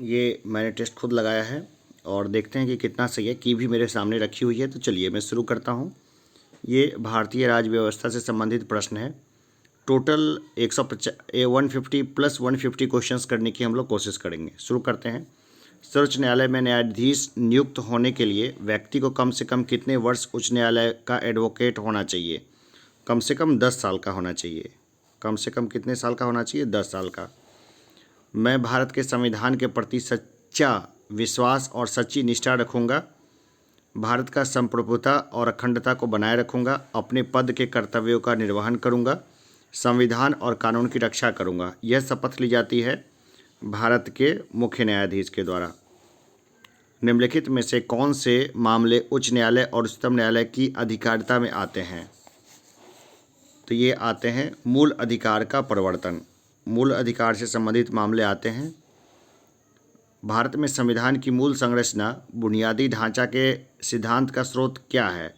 ये मैंने टेस्ट खुद लगाया है और देखते हैं कि कितना सही है। की भी मेरे सामने रखी हुई है, तो चलिए मैं शुरू करता हूँ। ये भारतीय राज्य व्यवस्था से संबंधित प्रश्न है। टोटल 150 प्लस 150 क्वेश्चंस करने की हम लोग कोशिश करेंगे। शुरू करते हैं। सर्वोच्च न्यायालय में न्यायाधीश नियुक्त होने के लिए व्यक्ति को कम से कम कितने वर्ष उच्च न्यायालय का एडवोकेट होना चाहिए? कम से कम 10 साल का होना चाहिए। कम से कम कितने साल का होना चाहिए? 10 साल का। मैं भारत के संविधान के प्रति सच्चा विश्वास और सच्ची निष्ठा रखूंगा। भारत का संप्रभुता और अखंडता को बनाए रखूंगा। अपने पद के कर्तव्यों का निर्वहन करूंगा। संविधान और कानून की रक्षा करूंगा। यह शपथ ली जाती है भारत के मुख्य न्यायाधीश के द्वारा। निम्नलिखित में से कौन से मामले उच्च न्यायालय और उच्चतम न्यायालय की अधिकारिता में आते हैं? तो ये आते हैं मूल अधिकार का प्रवर्तन। मूल अधिकार से संबंधित मामले आते हैं। भारत में संविधान की मूल संरचना, बुनियादी ढांचा के सिद्धांत का स्रोत क्या है?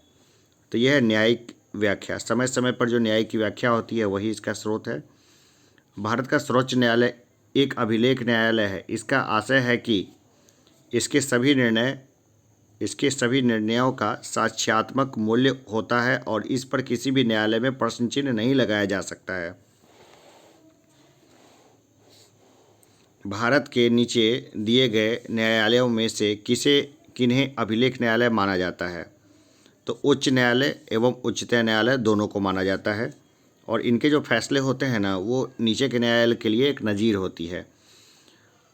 तो यह है न्यायिक व्याख्या। समय समय पर जो न्याय की व्याख्या होती है वही इसका स्रोत है। भारत का सर्वोच्च न्यायालय एक अभिलेख न्यायालय है। इसका आशय है कि इसके सभी निर्णयों का साक्ष्यात्मक मूल्य होता है और इस पर किसी भी न्यायालय में प्रश्न चिन्ह नहीं लगाया जा सकता है। भारत के नीचे दिए गए न्यायालयों में से किन्हें अभिलेख न्यायालय माना जाता है? तो उच्च न्यायालय एवं उच्चतम न्यायालय दोनों को माना जाता है और इनके जो फैसले होते हैं ना, वो नीचे के न्यायालय के लिए एक नज़ीर होती है।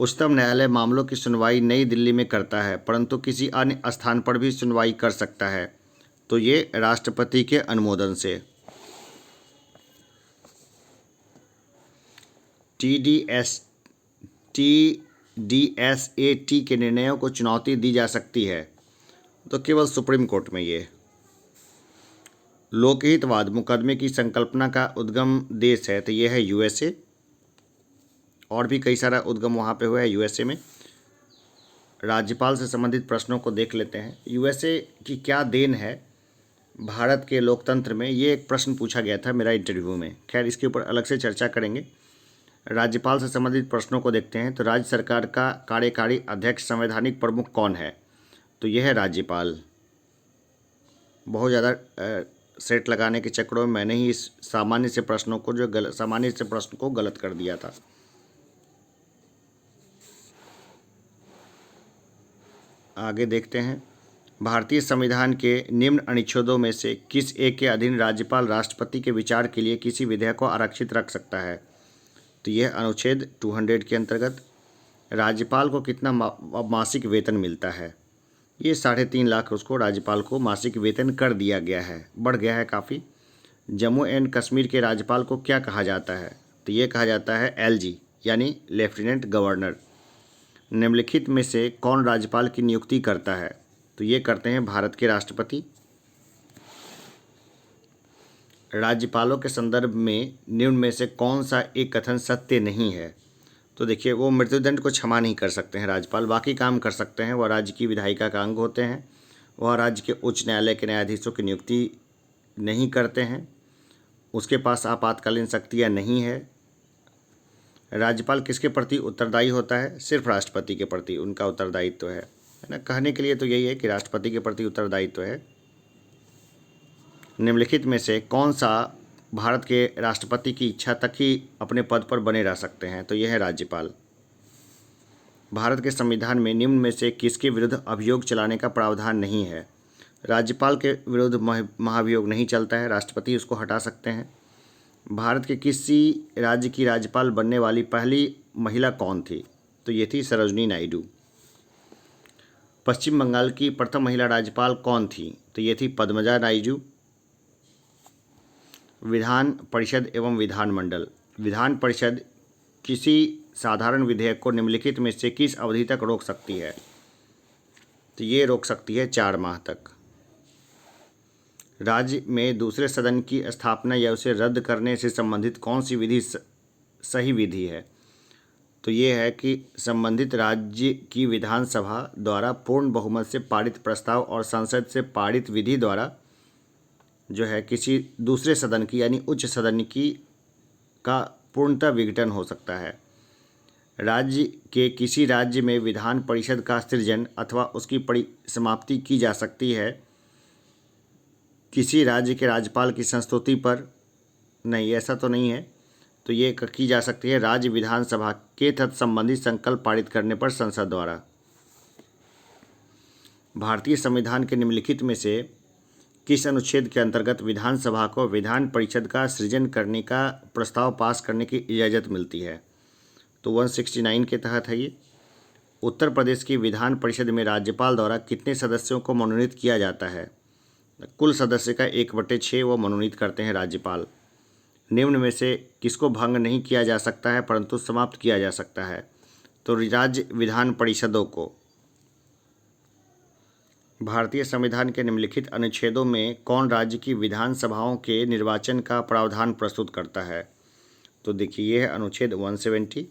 उच्चतम न्यायालय मामलों की सुनवाई नई दिल्ली में करता है, परंतु किसी अन्य स्थान पर भी सुनवाई कर सकता है, तो ये राष्ट्रपति के अनुमोदन से। TDSAT के निर्णयों को चुनौती दी जा सकती है, तो केवल सुप्रीम कोर्ट में। ये लोकहितवाद मुकदमे की संकल्पना का उद्गम देश है, तो ये है USA। और भी कई सारा उद्गम वहाँ पे हुआ है USA में। राज्यपाल से संबंधित प्रश्नों को देख लेते हैं। USA की क्या देन है भारत के लोकतंत्र में? ये एक प्रश्न पूछा गया था मेरा इंटरव्यू में। खैर, इसके ऊपर अलग से चर्चा करेंगे। राज्यपाल से संबंधित प्रश्नों को देखते हैं। तो राज्य सरकार का कार्यकारी अध्यक्ष संवैधानिक प्रमुख कौन है? तो यह है राज्यपाल। बहुत ज़्यादा सेट लगाने के चक्करों में मैंने ही इस सामान्य से प्रश्न को गलत कर दिया था। आगे देखते हैं। भारतीय संविधान के निम्न अनुच्छेदों में से किस एक के अधीन राज्यपाल राष्ट्रपति के विचार के लिए किसी विधेयक को आरक्षित रख सकता है? तो यह अनुच्छेद 200 के अंतर्गत। राज्यपाल को कितना मासिक वेतन मिलता है? ये 3.5 लाख उसको राज्यपाल को मासिक वेतन कर दिया गया है, बढ़ गया है काफ़ी। जम्मू एंड कश्मीर के राज्यपाल को क्या कहा जाता है? तो ये कहा जाता है LG यानी लेफ्टिनेंट गवर्नर। निम्नलिखित में से कौन राज्यपाल की नियुक्ति करता है? तो ये करते हैं भारत के राष्ट्रपति। राज्यपालों के संदर्भ में निम्न में से कौन सा एक कथन सत्य नहीं है? तो देखिए, वो मृत्युदंड को क्षमा नहीं कर सकते हैं राज्यपाल, बाकी काम कर सकते हैं। वह राज्य की विधायिका का अंग होते हैं। वह राज्य के उच्च न्यायालय के न्यायाधीशों की नियुक्ति नहीं करते हैं। उसके पास आपातकालीन शक्तियाँ नहीं है। राज्यपाल किसके प्रति उत्तरदायी होता है? सिर्फ राष्ट्रपति के प्रति उनका उत्तरदायित्व है ना। कहने के लिए तो यही है कि राष्ट्रपति के प्रति उत्तरदायित्व है। निम्नलिखित में से कौन सा भारत के राष्ट्रपति की इच्छा तक ही अपने पद पर बने रह सकते हैं? तो यह है राज्यपाल। भारत के संविधान में निम्न में से किसके विरुद्ध अभियोग चलाने का प्रावधान नहीं है? राज्यपाल के विरुद्ध महाभियोग नहीं चलता है, राष्ट्रपति उसको हटा सकते हैं। भारत के किसी राज्य की राज्यपाल बनने वाली पहली महिला कौन थी? तो ये थी सरोजिनी नायडू। पश्चिम बंगाल की प्रथम महिला राज्यपाल कौन थी? तो ये थी पद्मजा नायडू। विधान परिषद एवं विधानमंडल। विधान परिषद किसी साधारण विधेयक को निम्नलिखित में से किस अवधि तक रोक सकती है? तो ये रोक सकती है 4 माह तक। राज्य में दूसरे सदन की स्थापना या उसे रद्द करने से संबंधित कौन सी विधि सही विधि है? तो ये है कि संबंधित राज्य की विधानसभा द्वारा पूर्ण बहुमत से पारित प्रस्ताव और संसद से पारित विधि द्वारा जो है किसी दूसरे सदन की यानी उच्च सदन की का पूर्णतः विघटन हो सकता है। राज्य के किसी राज्य में विधान परिषद का सृजन अथवा उसकी परिसमाप्ति की जा सकती है किसी राज्य के राज्यपाल की संस्तुति पर? नहीं, ऐसा तो नहीं है। तो ये की जा सकती है राज्य विधानसभा के तत्संबंधी संकल्प पारित करने पर संसद द्वारा। भारतीय संविधान के निम्नलिखित में से किस अनुच्छेद के अंतर्गत विधानसभा को विधान परिषद का सृजन करने का प्रस्ताव पास करने की इजाज़त मिलती है? तो 169 के तहत है ये। उत्तर प्रदेश की विधान परिषद में राज्यपाल द्वारा कितने सदस्यों को मनोनीत किया जाता है? कुल सदस्य का 1/6 वो मनोनीत करते हैं राज्यपाल। निम्न में से किसको भंग नहीं किया जा सकता है परंतु समाप्त किया जा सकता है? तो राज्य विधान परिषदों को। भारतीय संविधान के निम्नलिखित अनुच्छेदों में कौन राज्य की विधानसभाओं के निर्वाचन का प्रावधान प्रस्तुत करता है? तो देखिए ये है अनुच्छेद 170।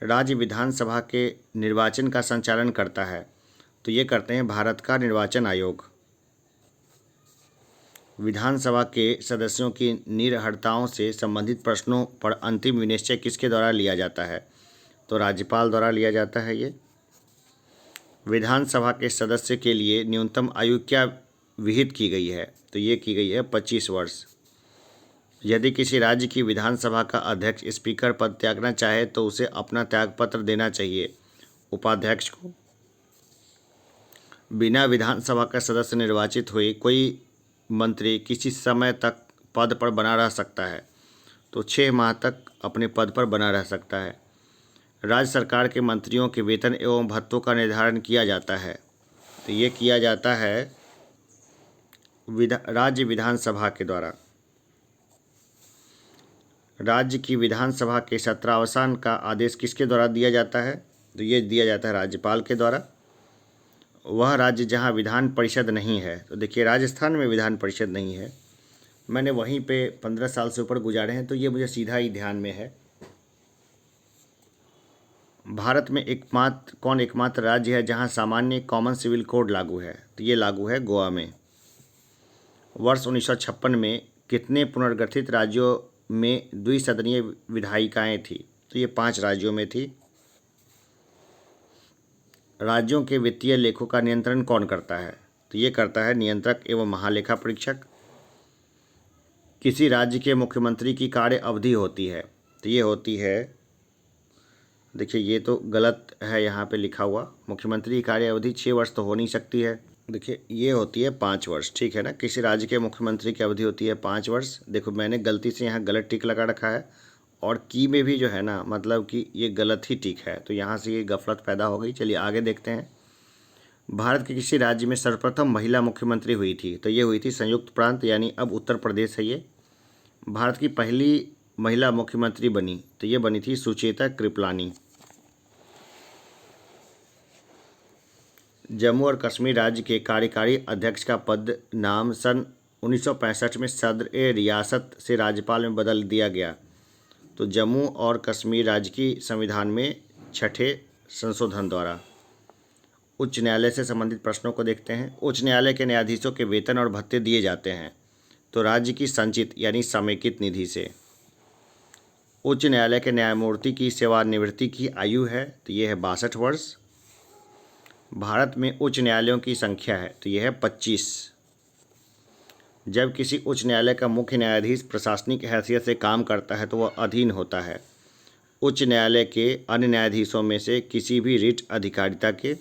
राज्य विधानसभा के निर्वाचन का संचालन करता है तो ये करते हैं भारत का निर्वाचन आयोग। विधानसभा के सदस्यों की निर्हरताओं से संबंधित प्रश्नों पर अंतिम निश्चय किसके द्वारा लिया जाता है? तो राज्यपाल द्वारा लिया जाता है ये। विधानसभा के सदस्य के लिए न्यूनतम आयु क्या विहित की गई है? तो ये की गई है 25 वर्ष। यदि किसी राज्य की विधानसभा का अध्यक्ष स्पीकर पद त्यागना चाहे तो उसे अपना त्यागपत्र देना चाहिए उपाध्यक्ष को। बिना विधानसभा का सदस्य निर्वाचित हुए कोई मंत्री किसी समय तक पद पर बना रह सकता है? तो 6 माह तक अपने पद पर बना रह सकता है। राज्य सरकार के मंत्रियों के वेतन एवं भत्तों का निर्धारण किया जाता है तो ये किया जाता है राज्य विधानसभा के द्वारा। राज्य की विधानसभा के सत्रावसान का आदेश किसके द्वारा दिया जाता है? तो ये दिया जाता है राज्यपाल के द्वारा। वह राज्य जहां विधान परिषद नहीं है, तो देखिए राजस्थान में विधान परिषद नहीं है, मैंने वहीं पे 15 साल से ऊपर गुजारे हैं तो ये मुझे सीधा ही ध्यान में है। भारत में एकमात्र राज्य है जहां सामान्य कॉमन सिविल कोड लागू है? तो ये लागू है गोवा में। वर्ष 1956 में कितने पुनर्गठित राज्यों में द्विसदनीय विधायिकाएँ थी? तो ये 5 राज्यों में थी। राज्यों के वित्तीय लेखों का नियंत्रण कौन करता है? तो ये करता है नियंत्रक एवं महालेखा परीक्षक। किसी राज्य के मुख्यमंत्री की कार्य अवधि होती है? तो ये होती है, देखिए ये तो गलत है यहाँ पे लिखा हुआ, मुख्यमंत्री की कार्य अवधि 6 वर्ष तो हो नहीं सकती है। देखिए ये होती है 5 वर्ष, ठीक है ना। किसी राज्य के मुख्यमंत्री की अवधि होती है 5 वर्ष। देखो मैंने गलती से यहाँ गलत टिक लगा रखा है और की में भी जो है ना, मतलब कि ये गलत ही टिक है, तो यहाँ से ये गफलत पैदा हो गई। चलिए आगे देखते हैं। भारत के किसी राज्य में सर्वप्रथम महिला मुख्यमंत्री हुई थी? तो ये हुई थी संयुक्त प्रांत यानी अब उत्तर प्रदेश है ये। भारत की पहली महिला मुख्यमंत्री बनी तो ये बनी थी सुचेता कृपलानी। जम्मू और कश्मीर राज्य के कार्यकारी अध्यक्ष का पद नाम सन 1965 में सदर ए रियासत से राज्यपाल में बदल दिया गया। तो जम्मू और कश्मीर राज्य की संविधान में 6ठे संशोधन द्वारा। उच्च न्यायालय से संबंधित प्रश्नों को देखते हैं। उच्च न्यायालय के न्यायाधीशों के वेतन और भत्ते दिए जाते हैं तो राज्य की संचित यानी समेकित निधि से। उच्च न्यायालय के न्यायमूर्ति की सेवानिवृत्ति की आयु है तो ये है 62 वर्ष। भारत में उच्च न्यायालयों की संख्या है तो यह है 25। जब किसी उच्च न्यायालय का मुख्य न्यायाधीश प्रशासनिक हैसियत से काम करता है तो वह अधीन होता है उच्च न्यायालय के अन्य न्यायाधीशों में से किसी भी रिट अधिकारिता के।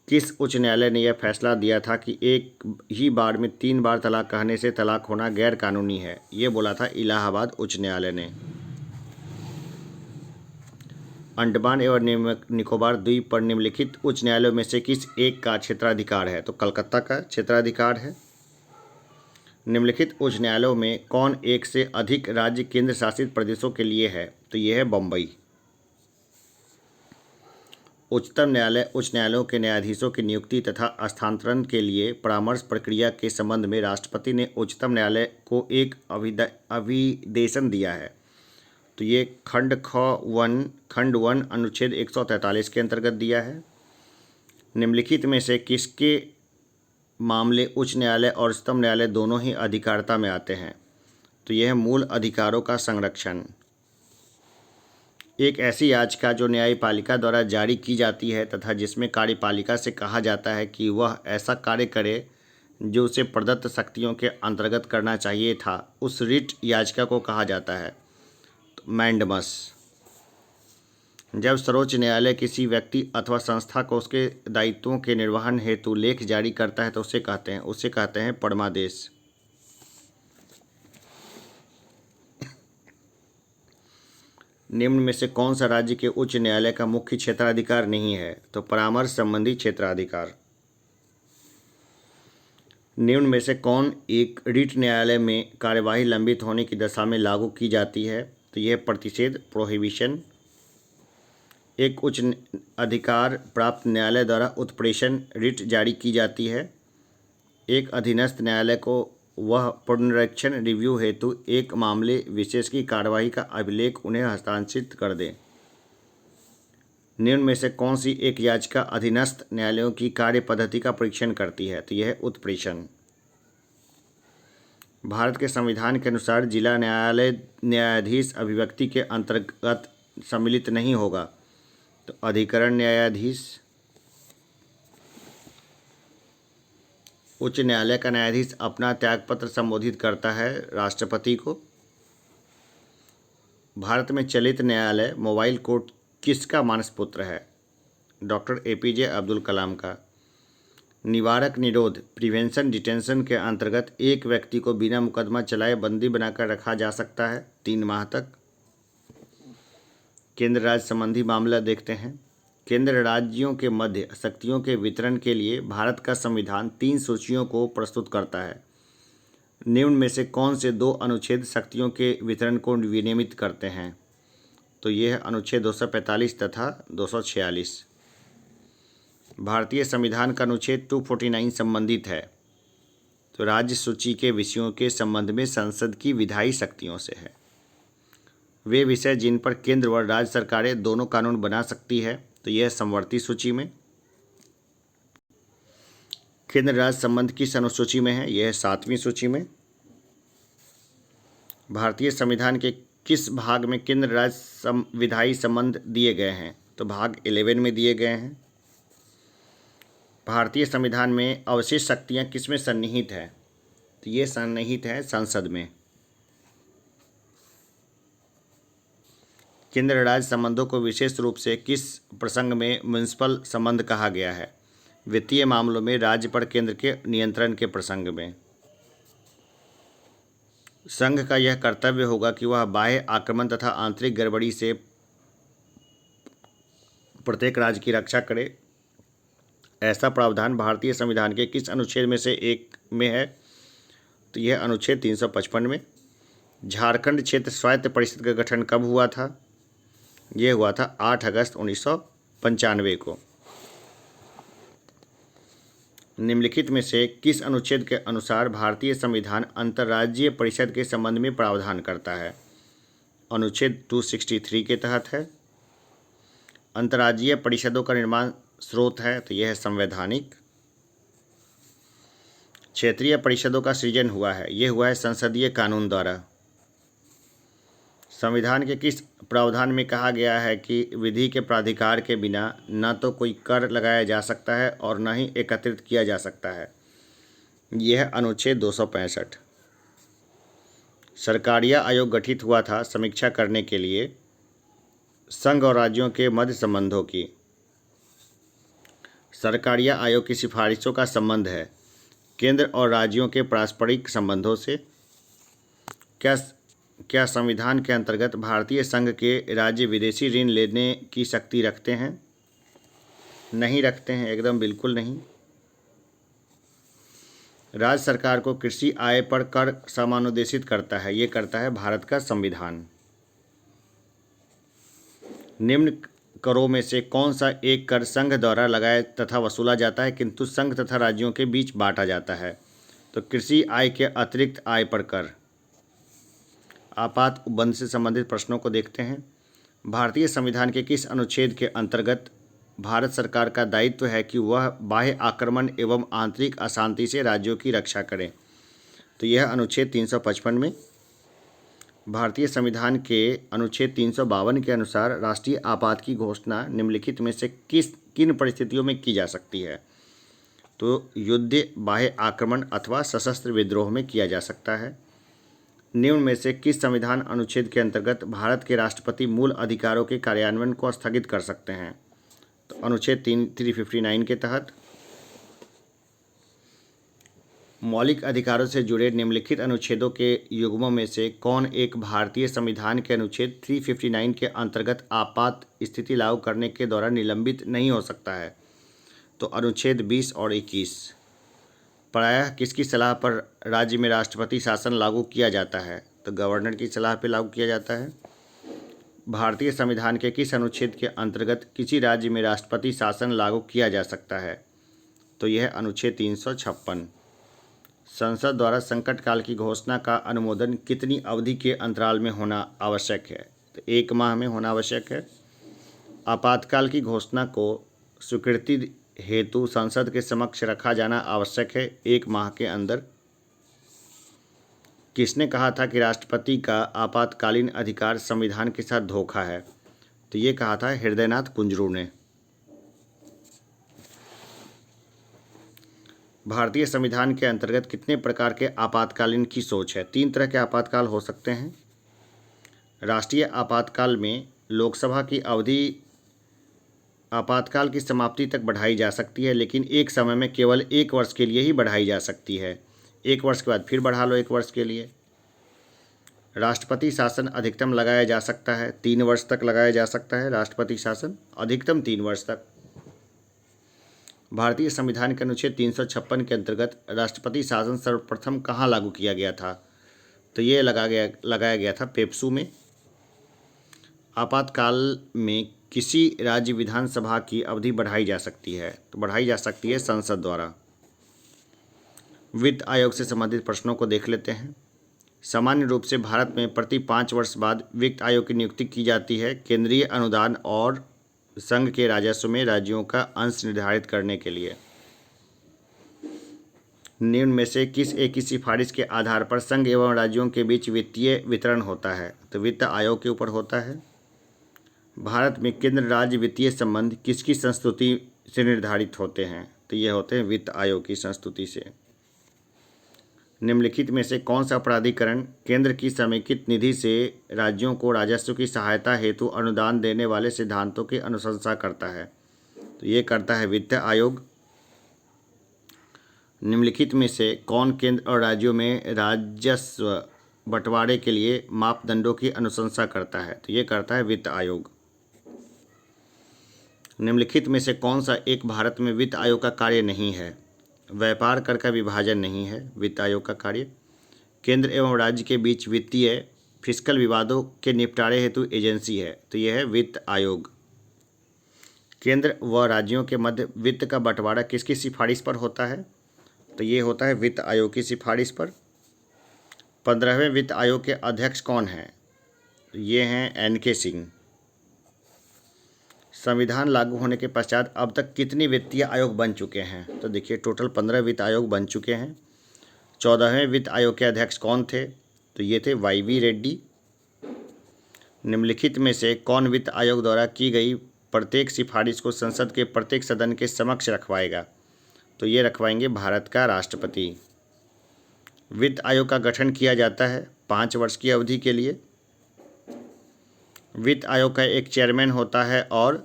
किस उच्च न्यायालय ने यह फैसला दिया था कि एक ही बार में 3 बार तलाक कहने से तलाक होना गैर कानूनी है? ये बोला था इलाहाबाद उच्च न्यायालय ने। अंडमान एवं निकोबार द्वीप पर निम्नलिखित उच्च न्यायालयों में से किस एक का क्षेत्राधिकार है? तो कलकत्ता का क्षेत्राधिकार है। निम्नलिखित उच्च न्यायालयों में कौन एक से अधिक राज्य केंद्र शासित प्रदेशों के लिए है? तो ये है बम्बई। उच्चतम न्यायालय उच्च न्यायालयों के न्यायाधीशों की नियुक्ति तथा स्थानांतरण के लिए परामर्श प्रक्रिया के संबंध में राष्ट्रपति ने उच्चतम न्यायालय को एक अभिदेशन दिया है तो ये खंड 1 अनुच्छेद 143 के अंतर्गत दिया है। निम्नलिखित में से किसके मामले उच्च न्यायालय और उच्चतम न्यायालय दोनों ही अधिकारिता में आते हैं? तो यह है मूल अधिकारों का संरक्षण। एक ऐसी याचिका जो न्यायपालिका द्वारा जारी की जाती है तथा जिसमें कार्यपालिका से कहा जाता है कि वह ऐसा कार्य करे जो उसे प्रदत्त शक्तियों के अंतर्गत करना चाहिए था, उस रिट याचिका को कहा जाता है मैंडमस। जब सर्वोच्च न्यायालय किसी व्यक्ति अथवा संस्था को उसके दायित्वों के निर्वहन हेतु लेख जारी करता है तो उसे कहते हैं परमादेश। निम्न में से कौन सा राज्य के उच्च न्यायालय का मुख्य क्षेत्राधिकार नहीं है? तो परामर्श संबंधी क्षेत्राधिकार। निम्न में से कौन एक रिट न्यायालय में कार्यवाही लंबित होने की दशा में लागू की जाती है? तो यह प्रतिषेध, प्रोहिबिशन। एक उच्च अधिकार प्राप्त न्यायालय द्वारा उत्प्रेषण रिट जारी की जाती है। एक अधीनस्थ न्यायालय को वह पुनरीक्षण रिव्यू हेतु एक मामले विशेष की कार्यवाही का अभिलेख उन्हें हस्तांतरित कर दे। निम्न में से कौन सी एक याचिका अधीनस्थ न्यायालयों की कार्य पद्धति का परीक्षण करती है? तो यह है उत्प्रेषण। भारत के संविधान के अनुसार जिला न्यायालय न्यायाधीश अभिव्यक्ति के अंतर्गत सम्मिलित नहीं होगा। तो अधिकरण न्यायाधीश। उच्च न्यायालय का न्यायाधीश अपना त्यागपत्र संबोधित करता है राष्ट्रपति को। भारत में चलित न्यायालय मोबाइल कोर्ट किसका मानसपुत्र है? डॉक्टर APJ अब्दुल कलाम का। निवारक निरोध, प्रिवेंशन डिटेंशन के अंतर्गत एक व्यक्ति को बिना मुकदमा चलाए बंदी बनाकर रखा जा सकता है 3 माह तक। केंद्र राज्य संबंधी मामला देखते हैं। केंद्र राज्यों के मध्य शक्तियों के वितरण के लिए भारत का संविधान 3 सूचियों को प्रस्तुत करता है। निम्न में से कौन से 2 अनुच्छेद शक्तियों के वितरण को विनियमित करते हैं? तो यह है अनुच्छेद 245 तथा 246। भारतीय संविधान का अनुच्छेद 249 संबंधित है तो राज्य सूची के विषयों के संबंध में संसद की विधायी शक्तियों से है। वे विषय जिन पर केंद्र व राज्य सरकारें दोनों कानून बना सकती है तो यह समवर्ती सूची में। केंद्र राज्य संबंध किस अनुसूची में है? यह 7वीं सूची में। भारतीय संविधान के किस भाग में केंद्र राज्य विधायी संबंध दिए गए हैं? तो भाग 11 में दिए गए हैं। भारतीय संविधान में अवशेष शक्तियाँ किस में सन्निहित है? तो ये सन्निहित है संसद में। केंद्र राज्य संबंधों को विशेष रूप से किस प्रसंग में म्युनिसिपल संबंध कहा गया है? वित्तीय मामलों में राज्य पर केंद्र के नियंत्रण के प्रसंग में। संघ का यह कर्तव्य होगा कि वह बाह्य आक्रमण तथा आंतरिक गड़बड़ी से प्रत्येक राज्य की रक्षा करे। ऐसा प्रावधान भारतीय संविधान के किस अनुच्छेद में से एक में है? तो यह अनुच्छेद 355 में। झारखंड क्षेत्र स्वायत्त परिषद का गठन कब हुआ था? यह हुआ था 8 अगस्त 1995 को। निम्नलिखित में से किस अनुच्छेद के अनुसार भारतीय संविधान अंतर्राज्यीय परिषद के संबंध में प्रावधान करता है? अनुच्छेद 263 के तहत है। अंतर्राज्यीय परिषदों का निर्माण स्रोत है तो यह है संवैधानिक। क्षेत्रीय परिषदों का सृजन हुआ है, यह हुआ है संसदीय कानून द्वारा। संविधान के किस प्रावधान में कहा गया है कि विधि के प्राधिकार के बिना न तो कोई कर लगाया जा सकता है और न ही एकत्रित किया जा सकता है? यह अनुच्छेद 265। सरकारिया आयोग गठित हुआ था समीक्षा करने के लिए संघ और राज्यों के मध्य संबंधों की। सरकारिया आयोग की सिफारिशों का संबंध है केंद्र और राज्यों के पारस्परिक संबंधों से। क्या संविधान के अंतर्गत भारतीय संघ के राज्य विदेशी ऋण लेने की शक्ति रखते हैं? नहीं रखते हैं, एकदम बिल्कुल नहीं। राज्य सरकार को कृषि आय पर कर समानुदेशित करता है, ये करता है भारत का संविधान। निम्न करों में से कौन सा एक कर संघ द्वारा लगाया तथा वसूला जाता है किंतु संघ तथा राज्यों के बीच बांटा जाता है? तो कृषि आय के अतिरिक्त आय पर कर। आपात उपबंध से संबंधित प्रश्नों को देखते हैं। भारतीय संविधान के किस अनुच्छेद के अंतर्गत भारत सरकार का दायित्व है कि वह बाह्य आक्रमण एवं आंतरिक अशांति से राज्यों की रक्षा करे? तो यह अनुच्छेद 355 में। भारतीय संविधान के अनुच्छेद 352 के अनुसार राष्ट्रीय आपात की घोषणा निम्नलिखित में से किन परिस्थितियों में की जा सकती है? तो युद्ध, बाह्य आक्रमण अथवा सशस्त्र विद्रोह में किया जा सकता है। निम्न में से किस संविधान अनुच्छेद के अंतर्गत भारत के राष्ट्रपति मूल अधिकारों के कार्यान्वयन को स्थगित कर सकते हैं? तो अनुच्छेद 359 के तहत। मौलिक अधिकारों से जुड़े निम्नलिखित अनुच्छेदों के युग्मों में से कौन एक भारतीय संविधान के अनुच्छेद 359 के अंतर्गत आपात स्थिति लागू करने के दौरान निलंबित नहीं हो सकता है? तो अनुच्छेद 20 और 21। प्रायः किसकी सलाह पर राज्य में राष्ट्रपति शासन लागू किया जाता है? तो गवर्नर की सलाह पर लागू किया जाता है। भारतीय संविधान के किस अनुच्छेद के अंतर्गत किसी राज्य में राष्ट्रपति शासन लागू किया जा सकता है? तो यह अनुच्छेद 356। संसद द्वारा संकट काल की घोषणा का अनुमोदन कितनी अवधि के अंतराल में होना आवश्यक है? तो 1 माह में होना आवश्यक है। आपातकाल की घोषणा को स्वीकृति हेतु संसद के समक्ष रखा जाना आवश्यक है 1 माह के अंदर। किसने कहा था कि राष्ट्रपति का आपातकालीन अधिकार संविधान के साथ धोखा है? तो ये कहा था हृदयनाथ कुंजरू ने। भारतीय संविधान के अंतर्गत कितने प्रकार के आपातकालीन की सोच है? 3 तरह के आपातकाल हो सकते हैं। राष्ट्रीय आपातकाल में लोकसभा की अवधि आपातकाल की समाप्ति तक बढ़ाई जा सकती है, लेकिन एक समय में केवल 1 वर्ष के लिए ही बढ़ाई जा सकती है। 1 वर्ष के बाद फिर बढ़ा लो 1 वर्ष के लिए। राष्ट्रपति शासन अधिकतम लगाया जा सकता है 3 वर्ष तक लगाया जा सकता है। राष्ट्रपति शासन अधिकतम 3 वर्ष तक। भारतीय संविधान के अनुच्छेद 356 के अंतर्गत राष्ट्रपति शासन सर्वप्रथम कहाँ लागू किया गया था? तो ये लगाया गया था पेप्सू में। आपातकाल में किसी राज्य विधानसभा की अवधि बढ़ाई जा सकती है? तो बढ़ाई जा सकती है संसद द्वारा। वित्त आयोग से संबंधित प्रश्नों को देख लेते हैं। सामान्य रूप से भारत में प्रति 5 वर्ष बाद वित्त आयोग की नियुक्ति की जाती है केंद्रीय अनुदान और संघ के राजस्व में राज्यों का अंश निर्धारित करने के लिए। निम्न में से किस एक की सिफारिश के आधार पर संघ एवं राज्यों के बीच वित्तीय वितरण होता है? तो वित्त आयोग के ऊपर होता है। भारत में केंद्र राज्य वित्तीय संबंध किसकी संस्तुति से निर्धारित होते हैं? तो ये होते हैं वित्त आयोग की संस्तुति से। निम्नलिखित में से कौन सा प्राधिकरण केंद्र की समेकित निधि से राज्यों को राजस्व की सहायता हेतु अनुदान देने वाले सिद्धांतों की अनुशंसा करता है? तो ये करता है वित्त आयोग। निम्नलिखित में से कौन केंद्र और राज्यों में राजस्व बंटवारे के लिए मापदंडों की अनुशंसा करता है? तो ये करता है वित्त आयोग। निम्नलिखित में से कौन सा एक भारत में वित्त आयोग का कार्य नहीं है? व्यापार कर का विभाजन नहीं है वित्त आयोग का कार्य। केंद्र एवं राज्य के बीच वित्तीय फिस्कल विवादों के निपटारे हेतु एजेंसी है। तो यह है वित्त आयोग। केंद्र व राज्यों के मध्य वित्त का बंटवारा किसकी सिफारिश पर होता है? तो ये होता है वित्त आयोग की सिफारिश पर। 15वें वित्त आयोग के अध्यक्ष कौन हैं? ये हैं NK सिंह। संविधान लागू होने के पश्चात अब तक कितने वित्तीय आयोग बन चुके हैं? तो देखिए टोटल 15 वित्त आयोग बन चुके हैं। 14वें वित्त आयोग के अध्यक्ष कौन थे? तो ये थे YV रेड्डी। निम्नलिखित में से कौन वित्त आयोग द्वारा की गई प्रत्येक सिफारिश को संसद के प्रत्येक सदन के समक्ष रखवाएगा? तो ये रखवाएंगे भारत का राष्ट्रपति। वित्त आयोग का गठन किया जाता है 5 वर्ष की अवधि के लिए। वित्त आयोग का एक चेयरमैन होता है और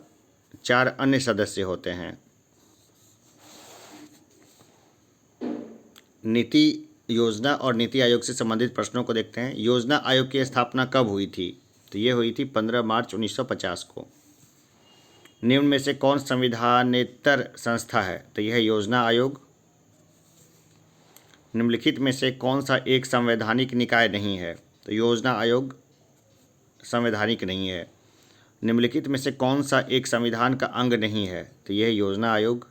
4 अन्य सदस्य होते हैं। नीति योजना और नीति आयोग से संबंधित प्रश्नों को देखते हैं। योजना आयोग की स्थापना कब हुई थी? तो ये हुई थी 15 मार्च 1950 को। निम्न में से कौन संविधानेतर संस्था है? तो यह योजना आयोग। निम्नलिखित में से कौन सा एक संवैधानिक निकाय नहीं है? तो योजना आयोग संवैधानिक नहीं है। निम्नलिखित में से कौन सा एक संविधान का अंग नहीं है? तो यह योजना आयोग।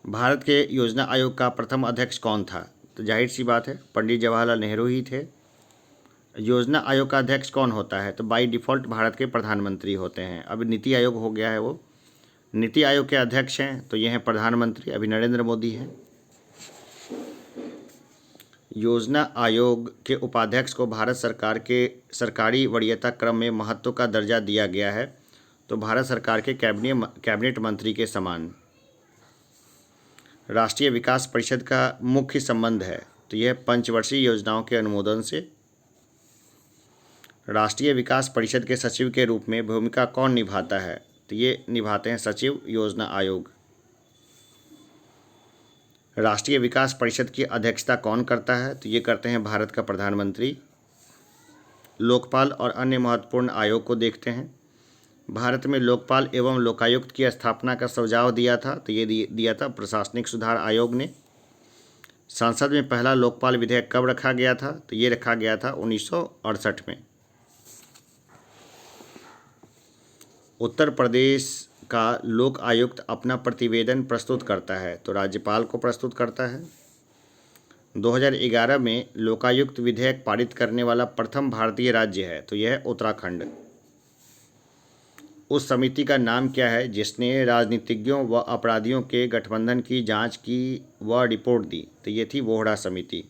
भारत के योजना आयोग का प्रथम अध्यक्ष कौन था? तो जाहिर सी बात है पंडित जवाहरलाल नेहरू ही थे। योजना आयोग का अध्यक्ष कौन होता है? तो बाय डिफ़ॉल्ट भारत के प्रधानमंत्री होते हैं। अब नीति आयोग हो गया है वो। नीति आयोग के अध्यक्ष हैं तो ये हैं प्रधानमंत्री, अभी नरेंद्र मोदी हैं। योजना आयोग के उपाध्यक्ष को भारत सरकार के सरकारी वरीयता क्रम में महत्व का दर्जा दिया गया है, तो भारत सरकार के कैबिनेट मंत्री के समान। राष्ट्रीय विकास परिषद का मुख्य संबंध है, तो यह पंचवर्षीय योजनाओं के अनुमोदन से। राष्ट्रीय विकास परिषद के सचिव के रूप में भूमिका कौन निभाता है, तो ये निभाते हैं सचिव योजना आयोग। राष्ट्रीय विकास परिषद की अध्यक्षता कौन करता है, तो ये करते हैं भारत का प्रधानमंत्री। लोकपाल और अन्य महत्वपूर्ण आयोग को देखते हैं। भारत में लोकपाल एवं लोकायुक्त की स्थापना का सुझाव दिया था, तो ये दिया था प्रशासनिक सुधार आयोग ने। संसद में पहला लोकपाल विधेयक कब रखा गया था, तो ये रखा गया था 1968 में। उत्तर प्रदेश का लोक आयुक्त अपना प्रतिवेदन प्रस्तुत करता है, तो राज्यपाल को प्रस्तुत करता है। 2011 में लोकायुक्त विधेयक पारित करने वाला प्रथम भारतीय राज्य है, तो यह है उत्तराखंड। उस समिति का नाम क्या है जिसने राजनीतिज्ञों व अपराधियों के गठबंधन की जांच की व रिपोर्ट दी, तो ये थी वोहरा समिति।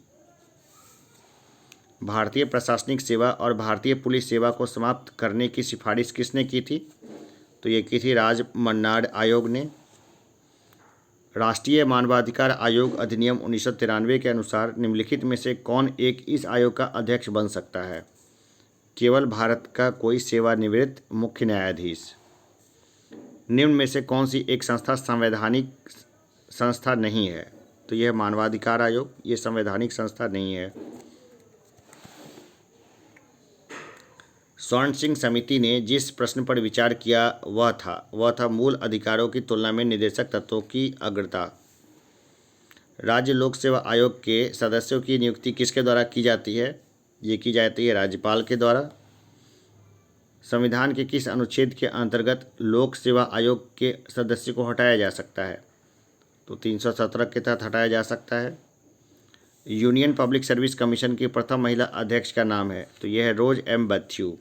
भारतीय प्रशासनिक सेवा और भारतीय पुलिस सेवा को समाप्त करने की सिफारिश किसने की थी, तो ये की थी राजमन्नाड आयोग ने। राष्ट्रीय मानवाधिकार आयोग अधिनियम 1993 के अनुसार निम्नलिखित में से कौन एक इस आयोग का अध्यक्ष बन सकता है, केवल भारत का कोई सेवानिवृत्त मुख्य न्यायाधीश। निम्न में से कौन सी एक संस्था संवैधानिक संस्था नहीं है, तो यह मानवाधिकार आयोग, ये संवैधानिक संस्था नहीं है। स्वर्ण सिंह समिति ने जिस प्रश्न पर विचार किया वह था मूल अधिकारों की तुलना में निदेशक तत्वों की अग्रता। राज्य लोक सेवा आयोग के सदस्यों की नियुक्ति किसके द्वारा की जाती है, ये की जाती है राज्यपाल के द्वारा। संविधान के किस अनुच्छेद के अंतर्गत लोक सेवा आयोग के सदस्य को हटाया जा सकता है, तो 317 के तहत हटाया जा सकता है। यूनियन पब्लिक सर्विस कमीशन की प्रथम महिला अध्यक्ष का नाम है, तो यह है रोज एम मैथ्यू।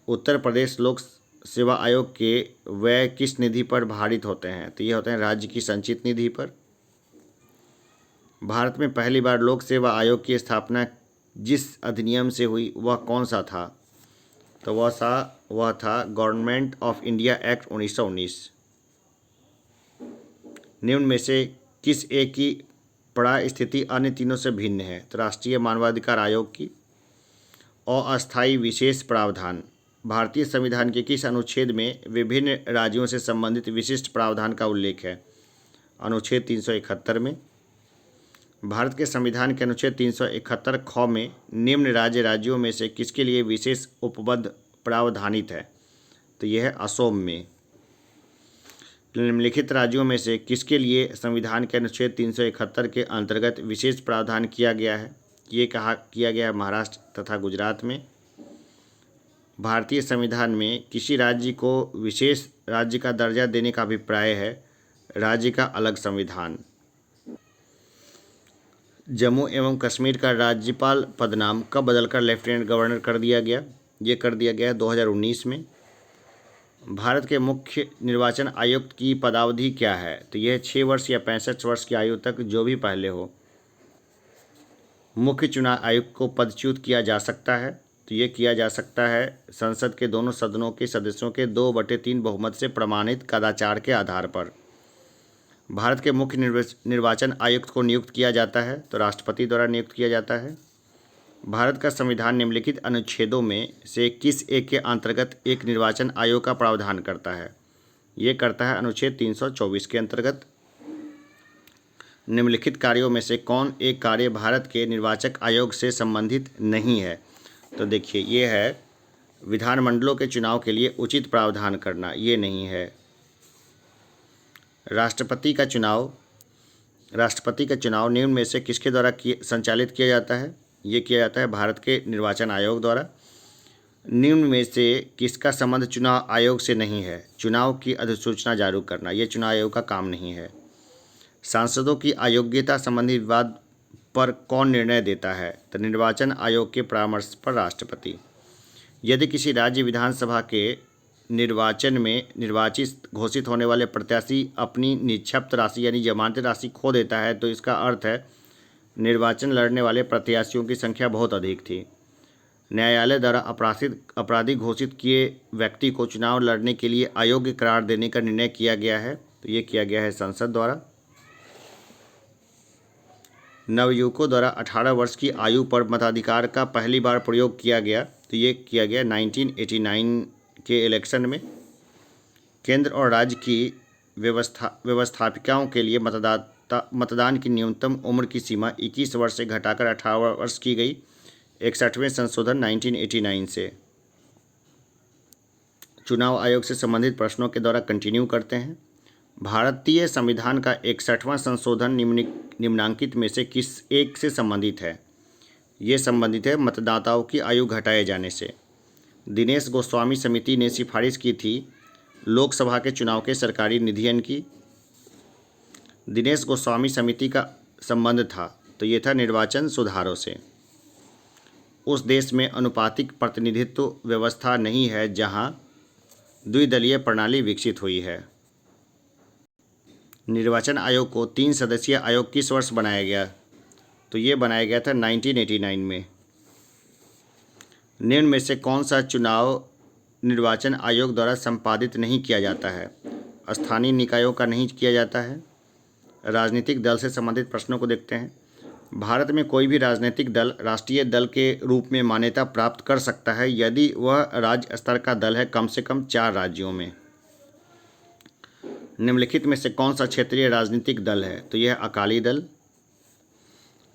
उत्तर प्रदेश लोक सेवा आयोग के व्यय किस निधि पर भारित होते हैं, तो ये होते हैं राज्य की संचित निधि पर। भारत में पहली बार लोक सेवा आयोग की स्थापना जिस अधिनियम से हुई वह कौन सा था, तो वह था गवर्नमेंट ऑफ इंडिया एक्ट 1919। निम्न में से किस एक की परास्थिति अन्य तीनों से भिन्न है, तो राष्ट्रीय मानवाधिकार आयोग की। अस्थायी विशेष प्रावधान, भारतीय संविधान के किस अनुच्छेद में विभिन्न राज्यों से संबंधित विशिष्ट प्रावधान का उल्लेख है, अनुच्छेद 371 में। भारत के संविधान के अनुच्छेद 371 ख में निम्न राज्यों में से किसके लिए विशेष उपबद्ध प्रावधानित है, तो यह है असम में। निम्नलिखित राज्यों में से किसके लिए संविधान के अनुच्छेद 371 के अंतर्गत विशेष प्रावधान किया गया है, ये किया गया है महाराष्ट्र तथा गुजरात में। भारतीय संविधान में किसी राज्य को विशेष राज्य का दर्जा देने का अभिप्राय है राज्य का अलग संविधान। जम्मू एवं कश्मीर का राज्यपाल पदनाम कब बदलकर लेफ्टिनेंट गवर्नर कर दिया गया, ये कर दिया गया 2019 में। भारत के मुख्य निर्वाचन आयुक्त की पदावधि क्या है, तो यह 6 वर्ष या 65 वर्ष की आयु तक, जो भी पहले हो। मुख्य चुनाव आयुक्त को पदच्युत किया जा सकता है, तो ये किया जा सकता है संसद के दोनों सदनों के सदस्यों के 2/3 बहुमत से प्रमाणित कदाचार के आधार पर। भारत के मुख्य निर्वाचन आयुक्त को नियुक्त किया जाता है, तो राष्ट्रपति द्वारा नियुक्त किया जाता है। भारत का संविधान निम्नलिखित अनुच्छेदों में से किस एक के अंतर्गत एक निर्वाचन आयोग का प्रावधान करता है, ये करता है अनुच्छेद 324 के अंतर्गत। निम्नलिखित कार्यों में से कौन एक कार्य भारत के निर्वाचक आयोग से संबंधित नहीं है, तो देखिए ये है विधानमंडलों के चुनाव के लिए उचित प्रावधान करना, ये नहीं है। राष्ट्रपति का चुनाव निम्न में से किसके द्वारा संचालित किया जाता है, ये किया जाता है भारत के निर्वाचन आयोग द्वारा। निम्न में से किसका संबंध चुनाव आयोग से नहीं है, चुनाव की अधिसूचना जारी करना, ये चुनाव आयोग का काम नहीं है। सांसदों की अयोग्यता संबंधी विवाद पर कौन निर्णय देता है, तो निर्वाचन आयोग के परामर्श पर राष्ट्रपति। यदि किसी राज्य विधानसभा के निर्वाचन में निर्वाचित घोषित होने वाले प्रत्याशी अपनी निक्षिप्त राशि यानी जमानत राशि खो देता है तो इसका अर्थ है निर्वाचन लड़ने वाले प्रत्याशियों की संख्या बहुत अधिक थी। न्यायालय द्वारा अपराधी घोषित किए व्यक्ति को चुनाव लड़ने के लिए अयोग्य करार देने का निर्णय किया गया है, तो ये किया गया है संसद द्वारा। नवयुवकों द्वारा 18 वर्ष की आयु पर मताधिकार का पहली बार प्रयोग किया गया, तो ये किया गया 1989 के इलेक्शन में। केंद्र और राज्य की व्यवस्थापिकाओं के लिए मतदान की न्यूनतम उम्र की सीमा 21 वर्ष से घटाकर 18 वर्ष की गई 61वें संशोधन 1989 से। चुनाव आयोग से संबंधित प्रश्नों के द्वारा कंटिन्यू करते हैं। भारतीय संविधान का 61वां संशोधन निम्नांकित में से किस एक से संबंधित है? ये संबंधित है मतदाताओं की आयु घटाए जाने से। दिनेश गोस्वामी समिति ने सिफारिश की थी लोकसभा के चुनाव के सरकारी निधियन की। दिनेश गोस्वामी समिति का संबंध था, तो ये था निर्वाचन सुधारों से। उस देश में अनुपातिक प्रतिनिधित्व व्यवस्था नहीं है जहां द्विदलीय प्रणाली विकसित हुई है। निर्वाचन आयोग को 3 सदस्यीय आयोग किस वर्ष बनाया गया? तो ये बनाया गया था 1989 में। निम्न में से कौन सा चुनाव निर्वाचन आयोग द्वारा संपादित नहीं किया जाता है? स्थानीय निकायों का नहीं किया जाता है। राजनीतिक दल से संबंधित प्रश्नों को देखते हैं। भारत में कोई भी राजनीतिक दल राष्ट्रीय दल के रूप में मान्यता प्राप्त कर सकता है यदि वह राज्य स्तर का दल है कम से कम 4 राज्यों में। निम्नलिखित में से कौन सा क्षेत्रीय राजनीतिक दल है? तो यह अकाली दल।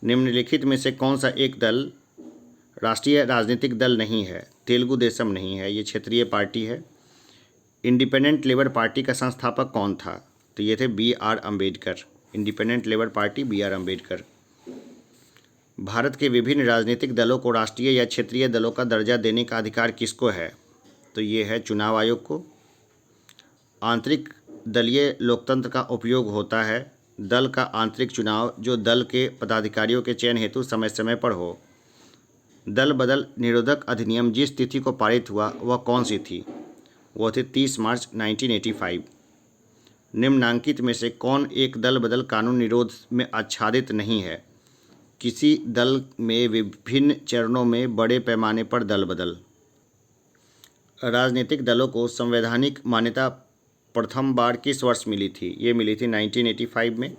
निम्नलिखित में से कौन सा एक दल राष्ट्रीय राजनीतिक दल नहीं है? तेलुगु देशम नहीं है, ये क्षेत्रीय पार्टी है। इंडिपेंडेंट लेबर पार्टी का संस्थापक कौन था? तो ये थे B.R. Ambedkar. Independent labour party B.R. Ambedkar. Bharat के विभिन्न राजनीतिक दलों को राष्ट्रीय या क्षेत्रीय दलों का दर्जा देने का अधिकार किसको है? तो ये है चुनाव आयोग को। आंतरिक दलीय लोकतंत्र का उपयोग होता है दल का आंतरिक चुनाव जो दल के पदाधिकारियों के चयन हेतु समय समय पर हो। दल बदल निरोधक अधिनियम जिस तिथि को पारित हुआ वह कौन सी थी? वह थी 30 मार्च 1985। निम्नांकित में से कौन एक दल बदल कानून निरोध में आच्छादित नहीं है? किसी दल में विभिन्न चरणों में बड़े पैमाने पर दल बदल। राजनीतिक दलों को संवैधानिक मान्यता प्रथम बार किस वर्ष मिली थी? ये मिली थी 1985 में।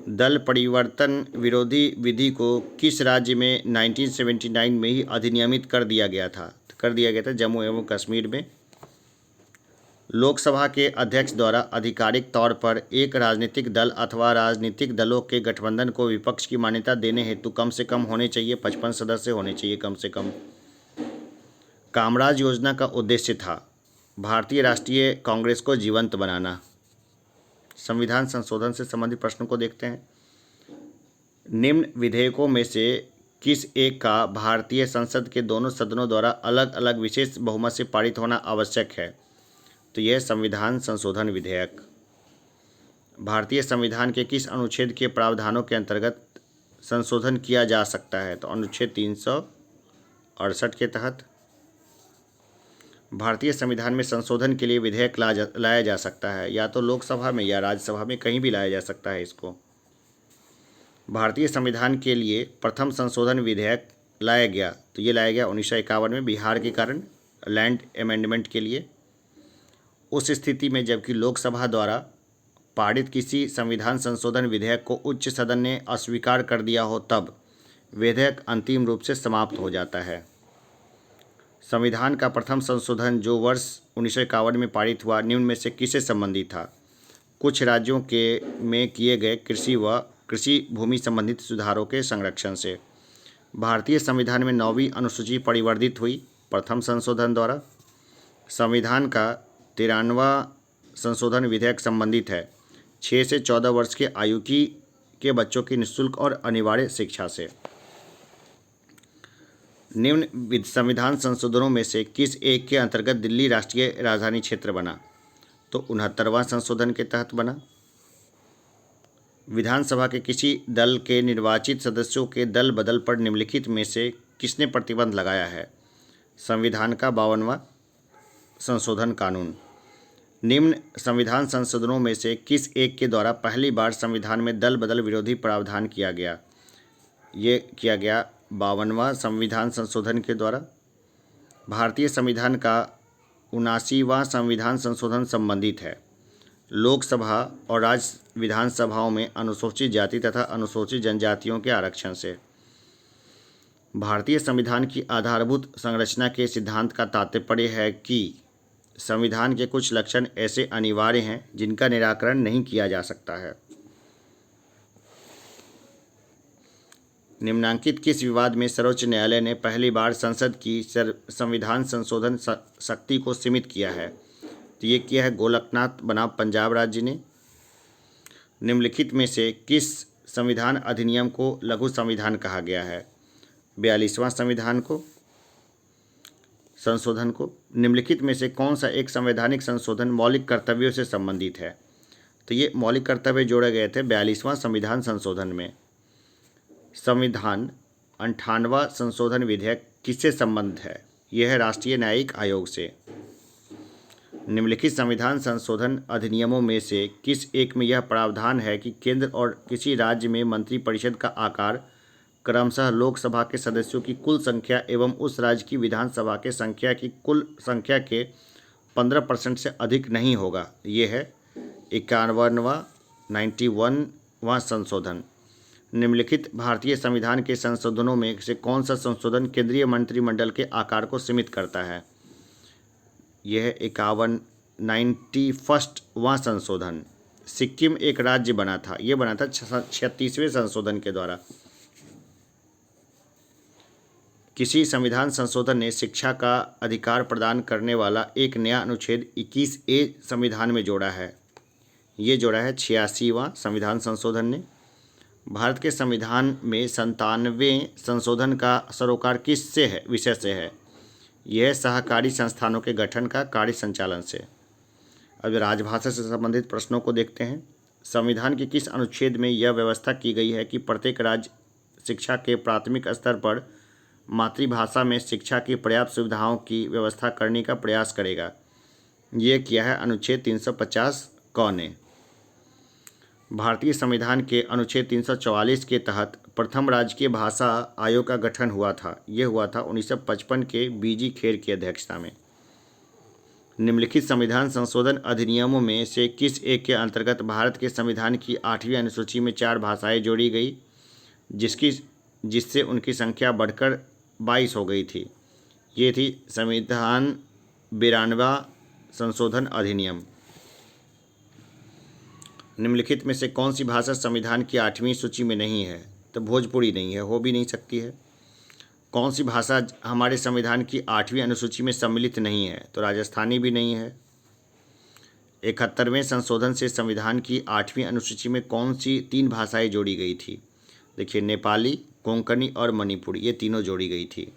दल परिवर्तन विरोधी विधि को किस राज्य में 1979 में ही अधिनियमित कर दिया गया था? जम्मू एवं कश्मीर में। लोकसभा के अध्यक्ष द्वारा आधिकारिक तौर पर एक राजनीतिक दल अथवा राजनीतिक दलों के गठबंधन को विपक्ष की मान्यता देने हेतु कम से कम होने चाहिए 55 सदस्य होने चाहिए कम से कम। कामराज योजना का उद्देश्य था भारतीय राष्ट्रीय कांग्रेस को जीवंत बनाना। संविधान संशोधन से संबंधित प्रश्नों को देखते हैं। निम्न विधेयकों में से किस एक का भारतीय संसद के दोनों सदनों द्वारा अलग अलग विशेष बहुमत से पारित होना आवश्यक है? तो यह संविधान संशोधन विधेयक। भारतीय संविधान के किस अनुच्छेद के प्रावधानों के अंतर्गत संशोधन किया जा सकता है? तो अनुच्छेद 368 के तहत। भारतीय संविधान में संशोधन के लिए विधेयक लाया जा सकता है या तो लोकसभा में या राज्यसभा में, कहीं भी लाया जा सकता है इसको। भारतीय संविधान के लिए प्रथम संशोधन विधेयक लाया गया, तो ये लाया गया 1951 में बिहार के कारण लैंड अमेंडमेंट के लिए। उस स्थिति में जबकि लोकसभा द्वारा पारित किसी संविधान संशोधन विधेयक को उच्च सदन ने अस्वीकार कर दिया हो तब विधेयक अंतिम रूप से समाप्त हो जाता है। संविधान का प्रथम संशोधन जो वर्ष 1951 में पारित हुआ निम्न में से किससे संबंधित था? कुछ राज्यों में किए गए कृषि व कृषि भूमि संबंधित सुधारों के संरक्षण से। भारतीय संविधान में 9वीं अनुसूची परिवर्धित हुई प्रथम संशोधन द्वारा। संविधान का 13वां संशोधन विधेयक संबंधित है 6 से 14 वर्ष के आयु के बच्चों की निःशुल्क और अनिवार्य शिक्षा से। निम्न संविधान संशोधनों में से किस एक के अंतर्गत दिल्ली राष्ट्रीय राजधानी क्षेत्र बना? तो 69वां संशोधन के तहत बना। विधानसभा के किसी दल के निर्वाचित सदस्यों के दल बदल पर निम्नलिखित में से किसने प्रतिबंध लगाया है? संविधान का 52वां संशोधन कानून। निम्न संविधान संशोधनों में से किस एक के द्वारा पहली बार संविधान में दल बदल विरोधी प्रावधान किया गया? ये किया गया 52वां संविधान संशोधन के द्वारा। भारतीय संविधान का 79वां संविधान संशोधन संबंधित है लोकसभा और राज्य विधानसभाओं में अनुसूचित जाति तथा अनुसूचित जनजातियों के आरक्षण से। भारतीय संविधान की आधारभूत संरचना के सिद्धांत का तात्पर्य है कि संविधान के कुछ लक्षण ऐसे अनिवार्य हैं जिनका निराकरण नहीं किया जा सकता है। निम्नांकित किस विवाद में सर्वोच्च न्यायालय ने पहली बार संसद की संविधान संशोधन शक्ति को सीमित किया है? तो ये किया है गोलकनाथ बनाम पंजाब राज्य ने। निम्नलिखित में से किस संविधान अधिनियम को लघु संविधान कहा गया है? 42वां संविधान को संशोधन को। निम्नलिखित में से कौन सा एक संवैधानिक संशोधन मौलिक कर्तव्यों से संबंधित है? तो ये मौलिक कर्तव्य जोड़े गए थे 42वां संविधान संशोधन में। संविधान 58वां संशोधन विधेयक किससे संबंध है? यह है राष्ट्रीय न्यायिक आयोग से। निम्नलिखित संविधान संशोधन अधिनियमों में से किस एक में यह प्रावधान है कि केंद्र और किसी राज्य में मंत्रिपरिषद का आकार क्रमशः लोकसभा के सदस्यों की कुल संख्या एवं उस राज्य की विधानसभा के संख्या की कुल संख्या के 15% से अधिक नहीं होगा? ये है 91वां संशोधन। निम्नलिखित भारतीय संविधान के संशोधनों में से कौन सा संशोधन केंद्रीय मंत्रिमंडल के आकार को सीमित करता है? यह है 91वां संशोधन। सिक्किम एक राज्य बना था, ये बना था 36वें संशोधन के द्वारा। किसी संविधान संशोधन ने शिक्षा का अधिकार प्रदान करने वाला एक नया अनुच्छेद 21A संविधान में जोड़ा है? ये जोड़ा है 86वां संविधान संशोधन ने। भारत के संविधान में 97वें संशोधन का सरोकार किस से है विषय से है? यह सहकारी संस्थानों के गठन का कार्य संचालन से। अब राजभाषा से संबंधित प्रश्नों को देखते हैं। संविधान के किस अनुच्छेद में यह व्यवस्था की गई है कि प्रत्येक राज्य शिक्षा के प्राथमिक स्तर पर मातृभाषा में शिक्षा की पर्याप्त सुविधाओं की व्यवस्था करने का प्रयास करेगा? यह किया है अनुच्छेद 350 क ने। भारतीय संविधान के अनुच्छेद 344 के तहत प्रथम राजकीय भाषा आयोग का गठन हुआ था। यह हुआ था 1955 के बीजी खेर की अध्यक्षता में। निम्नलिखित संविधान संशोधन अधिनियमों में से किस एक के अंतर्गत भारत के संविधान की 8वीं अनुसूची में 4 भाषाएं जोड़ी गई जिससे उनकी संख्या बढ़कर 22 हो गई थी? ये थी संविधान 92वां संशोधन अधिनियम। निम्नलिखित में से कौन सी भाषा संविधान की 8वीं सूची में नहीं है? तो भोजपुरी नहीं है, हो भी नहीं सकती है। कौन सी भाषा हमारे संविधान की 8वीं अनुसूची में सम्मिलित नहीं है? तो राजस्थानी भी नहीं है। 71वें संशोधन से संविधान की 8वीं अनुसूची में कौन सी 3 भाषाएं जोड़ी गई थी? देखिए, नेपाली, कोंकणी और मणिपुरी, ये तीनों जोड़ी गई थी।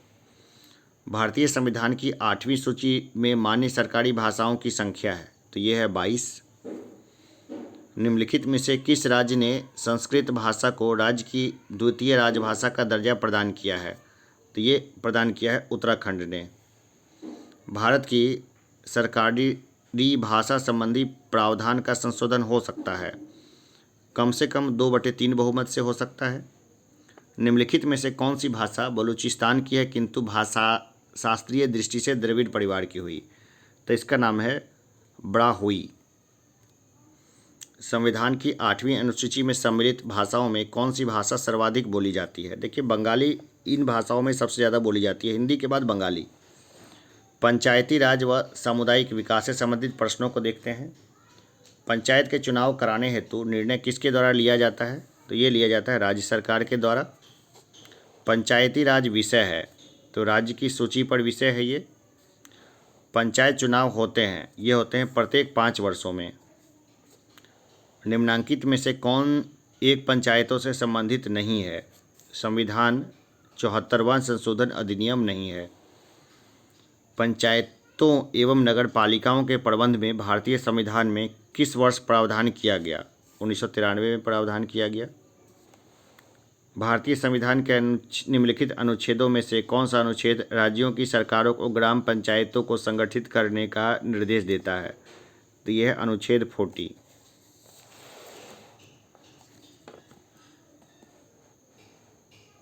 भारतीय संविधान की 8वीं सूची में मान्य सरकारी भाषाओं की संख्या है, तो ये है 22। निम्नलिखित में से किस राज्य ने संस्कृत भाषा को राज्य की द्वितीय राजभाषा का दर्जा प्रदान किया है? तो ये प्रदान किया है उत्तराखंड ने। भारत की सरकारी भाषा संबंधी प्रावधान का संशोधन हो सकता है, कम से कम 2/3 बहुमत से हो सकता है। निम्नलिखित में से कौन सी भाषा बलूचिस्तान की है किंतु भाषा शास्त्रीय दृष्टि से द्रविड़ परिवार की हुई? तो इसका नाम है ब्राहुई। संविधान की 8वीं अनुसूची में सम्मिलित भाषाओं में कौन सी भाषा सर्वाधिक बोली जाती है? देखिए, बंगाली इन भाषाओं में सबसे ज़्यादा बोली जाती है, हिंदी के बाद बंगाली। पंचायती राज व सामुदायिक विकास से संबंधित प्रश्नों को देखते हैं। पंचायत के चुनाव कराने हेतु निर्णय किसके द्वारा लिया जाता है? तो ये लिया जाता है राज्य सरकार के द्वारा। पंचायती राज विषय है, तो राज्य की सूची पर विषय है ये। पंचायत चुनाव होते हैं, ये होते हैं प्रत्येक 5 वर्षों में। निम्नांकित में से कौन एक पंचायतों से संबंधित नहीं है? संविधान 74वां संशोधन अधिनियम नहीं है। पंचायतों एवं नगर पालिकाओं के प्रबंध में भारतीय संविधान में किस वर्ष प्रावधान किया गया? 1993 में प्रावधान किया गया। भारतीय संविधान के निम्नलिखित अनुच्छेदों में से कौन सा अनुच्छेद राज्यों की सरकारों को ग्राम पंचायतों को संगठित करने का निर्देश देता है? तो यह है अनुच्छेद 40।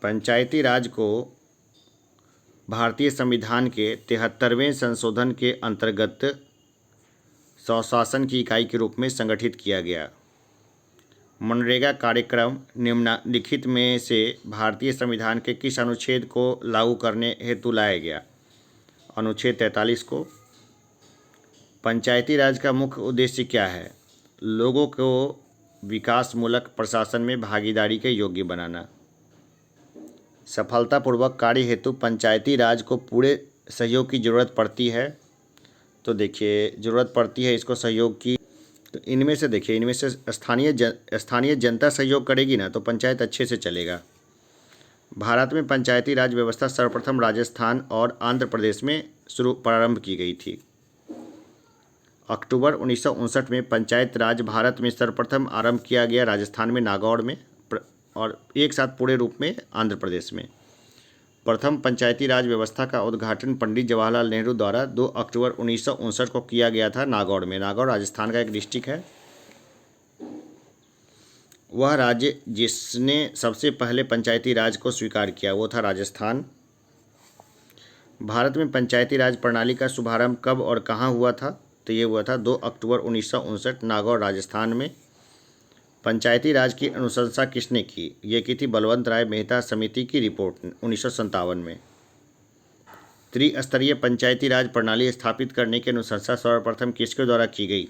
पंचायती राज को भारतीय संविधान के 73वें संशोधन के अंतर्गत स्वशासन की इकाई के रूप में संगठित किया गया। मनरेगा कार्यक्रम निम्नलिखित में से भारतीय संविधान के किस अनुच्छेद को लागू करने हेतु लाया गया? अनुच्छेद 43 को। पंचायती राज का मुख्य उद्देश्य क्या है? लोगों को विकासमूलक प्रशासन में भागीदारी के योग्य बनाना। सफलतापूर्वक कार्य हेतु पंचायती राज को पूरे सहयोग की ज़रूरत पड़ती है। तो देखिए, ज़रूरत पड़ती है इसको सहयोग की। तो इनमें से देखिए, इनमें से स्थानीय जनता सहयोग करेगी ना तो पंचायत अच्छे से चलेगा। भारत में पंचायती राज व्यवस्था सर्वप्रथम राजस्थान और आंध्र प्रदेश में प्रारंभ की गई थी। अक्टूबर 1959 में पंचायत राज भारत में सर्वप्रथम आरंभ किया गया, राजस्थान में नागौर में, और एक साथ पूरे रूप में आंध्र प्रदेश में। प्रथम पंचायती राज व्यवस्था का उद्घाटन पंडित जवाहरलाल नेहरू द्वारा 2 अक्टूबर 1959 को किया गया था, नागौर में। नागौर राजस्थान का एक डिस्ट्रिक्ट है। वह राज्य जिसने सबसे पहले पंचायती राज को स्वीकार किया वो था राजस्थान। भारत में पंचायती राज प्रणाली का शुभारंभ कब और कहाँ हुआ था? तो ये हुआ था 2 अक्टूबर 1959 नागौर राजस्थान में। पंचायती राज की अनुशंसा किसने की? ये की थी बलवंत राय मेहता समिति की रिपोर्ट 1957 में। त्रिस्तरीय पंचायती राज प्रणाली स्थापित करने की अनुशंसा सर्वप्रथम किसके द्वारा की गई?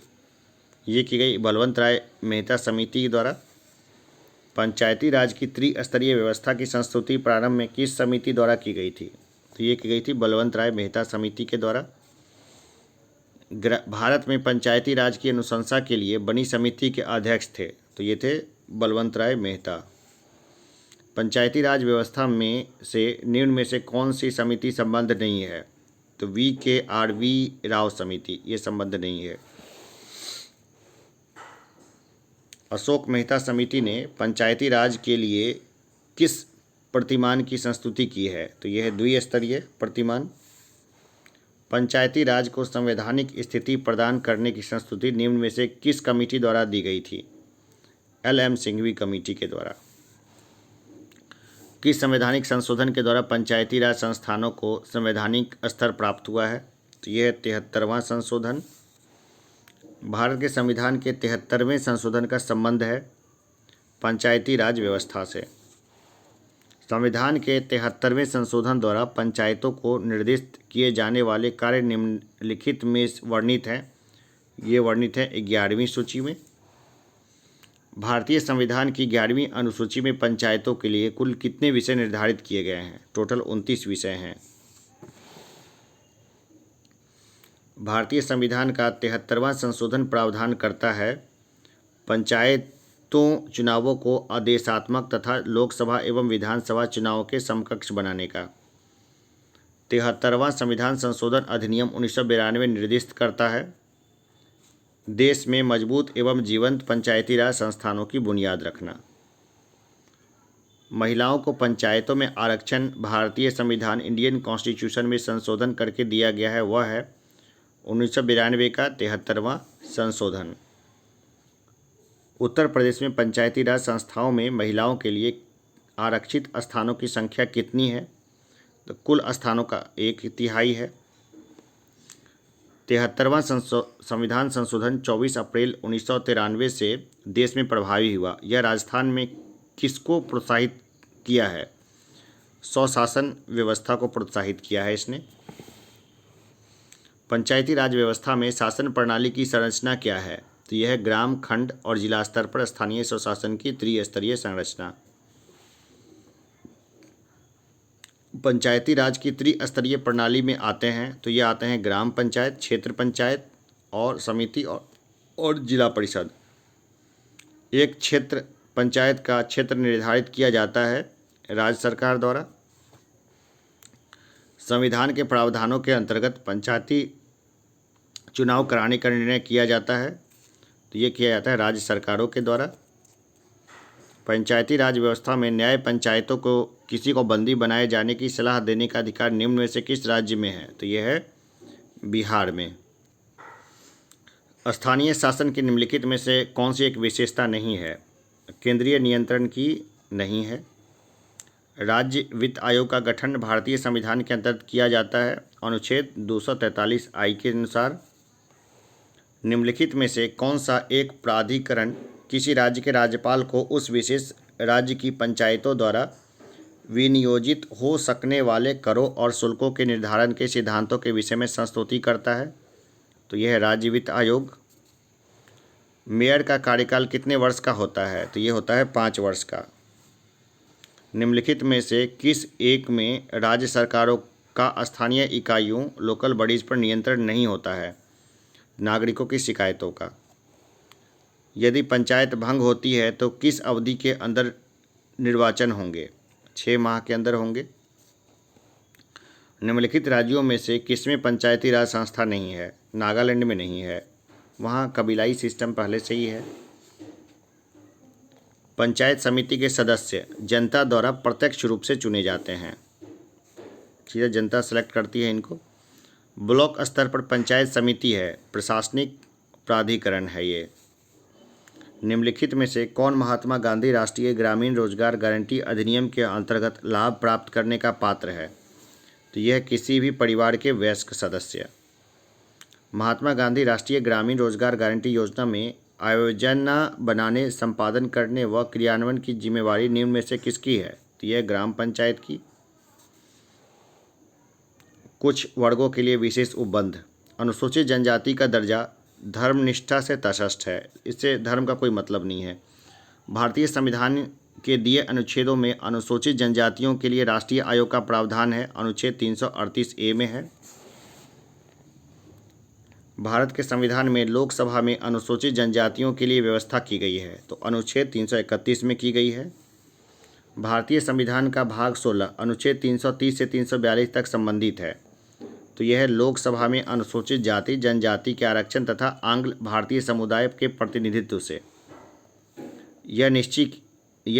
ये की गई बलवंत राय मेहता समिति द्वारा। पंचायती राज की त्रिस्तरीय व्यवस्था की संस्तुति प्रारंभ में किस समिति द्वारा की गई थी? तो ये की गई थी बलवंत राय मेहता समिति के द्वारा। भारत में पंचायती राज की अनुशंसा के लिए बनी समिति के अध्यक्ष थे, तो ये थे बलवंत राय मेहता। पंचायती राज व्यवस्था में से निम्न में से कौन सी समिति संबद्ध नहीं है? तो VKRV राव समिति, ये संबद्ध नहीं है। अशोक मेहता समिति ने पंचायती राज के लिए किस प्रतिमान की संस्तुति की है? तो यह है द्विस्तरीय प्रतिमान। पंचायती राज को संवैधानिक स्थिति प्रदान करने की संस्तुति निम्न में से किस कमेटी द्वारा दी गई थी? LM सिंघवी कमेटी के द्वारा। किस संवैधानिक संशोधन के द्वारा पंचायती राज संस्थानों को संवैधानिक स्तर प्राप्त हुआ है? तो यह 73वां संशोधन। भारत के संविधान के 73वें संशोधन का संबंध है पंचायती राज व्यवस्था से। संविधान के 73वें संशोधन द्वारा पंचायतों को निर्दिष्ट किए जाने वाले कार्य निम्नलिखित में वर्णित हैं। ये वर्णित है 11वीं सूची में। भारतीय संविधान की 11वीं अनुसूची में पंचायतों के लिए कुल कितने विषय निर्धारित किए गए हैं? टोटल 29 विषय हैं। भारतीय संविधान का 73वां संशोधन प्रावधान करता है पंचायतों चुनावों को आदेशात्मक तथा लोकसभा एवं विधानसभा चुनावों के समकक्ष बनाने का। 73वां संविधान संशोधन अधिनियम 1992 निर्दिष्ट करता है देश में मजबूत एवं जीवंत पंचायती राज संस्थानों की बुनियाद रखना। महिलाओं को पंचायतों में आरक्षण भारतीय संविधान इंडियन कॉन्स्टिट्यूशन में संशोधन करके दिया गया है, वह है 1992 का 73वां संशोधन। उत्तर प्रदेश में पंचायती राज संस्थाओं में महिलाओं के लिए आरक्षित स्थानों की संख्या कितनी है? तो कुल स्थानों का 1/3 है। 73वां संविधान संशोधन 24 अप्रैल 1993 से देश में प्रभावी हुआ। यह राजस्थान में किसको प्रोत्साहित किया है? स्वशासन व्यवस्था को प्रोत्साहित किया है इसने। पंचायती राज व्यवस्था में शासन प्रणाली की संरचना क्या है? तो यह है ग्राम, खंड और जिला स्तर पर स्थानीय स्वशासन की त्रिस्तरीय संरचना। पंचायती राज की त्रिस्तरीय प्रणाली में आते हैं तो ये आते हैं ग्राम पंचायत, क्षेत्र पंचायत और समिति और जिला परिषद। एक क्षेत्र पंचायत का क्षेत्र निर्धारित किया जाता है राज्य सरकार द्वारा। संविधान के प्रावधानों के अंतर्गत पंचायती चुनाव कराने का निर्णय किया जाता है, तो ये किया जाता है राज्य सरकारों के द्वारा। पंचायती राज व्यवस्था में न्याय पंचायतों को किसी को बंदी बनाए जाने की सलाह देने का अधिकार निम्न में से किस राज्य में है? तो यह है बिहार में। स्थानीय शासन की निम्नलिखित में से कौन सी एक विशेषता नहीं है? केंद्रीय नियंत्रण की नहीं है। राज्य वित्त आयोग का गठन भारतीय संविधान के अंतर्गत किया जाता है अनुच्छेद 243 आई के अनुसार। निम्नलिखित में से कौन सा एक प्राधिकरण किसी राज्य के राज्यपाल को उस विशेष राज्य की पंचायतों द्वारा विनियोजित हो सकने वाले करों और शुल्कों के निर्धारण के सिद्धांतों के विषय में संस्तुति करता है? तो यह है राज्य वित्त आयोग। मेयर का कार्यकाल कितने वर्ष का होता है? तो ये होता है 5 वर्ष का। निम्नलिखित में से किस एक में राज्य सरकारों का स्थानीय इकाइयों लोकल बॉडीज़ पर नियंत्रण नहीं होता है? नागरिकों की शिकायतों का। यदि पंचायत भंग होती है तो किस अवधि के अंदर निर्वाचन होंगे? 6 माह के अंदर होंगे। निम्नलिखित राज्यों में से किसमें पंचायती राज संस्था नहीं है? नागालैंड में नहीं है, वहाँ कबीलाई सिस्टम पहले से ही है। पंचायत समिति के सदस्य जनता द्वारा प्रत्यक्ष रूप से चुने जाते हैं, सीधा जनता सेलेक्ट करती है इनको। ब्लॉक स्तर पर पंचायत समिति है, प्रशासनिक प्राधिकरण है ये। निम्नलिखित में से कौन महात्मा गांधी राष्ट्रीय ग्रामीण रोजगार गारंटी अधिनियम के अंतर्गत लाभ प्राप्त करने का पात्र है? तो यह किसी भी परिवार के वयस्क सदस्य। महात्मा गांधी राष्ट्रीय ग्रामीण रोजगार गारंटी योजना में आयोजना बनाने, संपादन करने व क्रियान्वयन की जिम्मेवारी निम्न में से किसकी है? तो यह ग्राम पंचायत की। कुछ वर्गों के लिए विशेष उपबंध। अनुसूचित जनजाति का दर्जा धर्मनिष्ठा से तटस्थ है, इससे धर्म का कोई मतलब नहीं है। भारतीय संविधान के दिए अनुच्छेदों में अनुसूचित जनजातियों के लिए राष्ट्रीय आयोग का प्रावधान है, अनुच्छेद 338 ए में है। भारत के संविधान में लोकसभा में अनुसूचित जनजातियों के लिए व्यवस्था की गई है, तो अनुच्छेद 331 में की गई है। भारतीय संविधान का भाग 16 अनुच्छेद 330 से 342 तक संबंधित है, तो यह लोकसभा में अनुसूचित जाति जनजाति के आरक्षण तथा आंग्ल भारतीय समुदाय के प्रतिनिधित्व से यह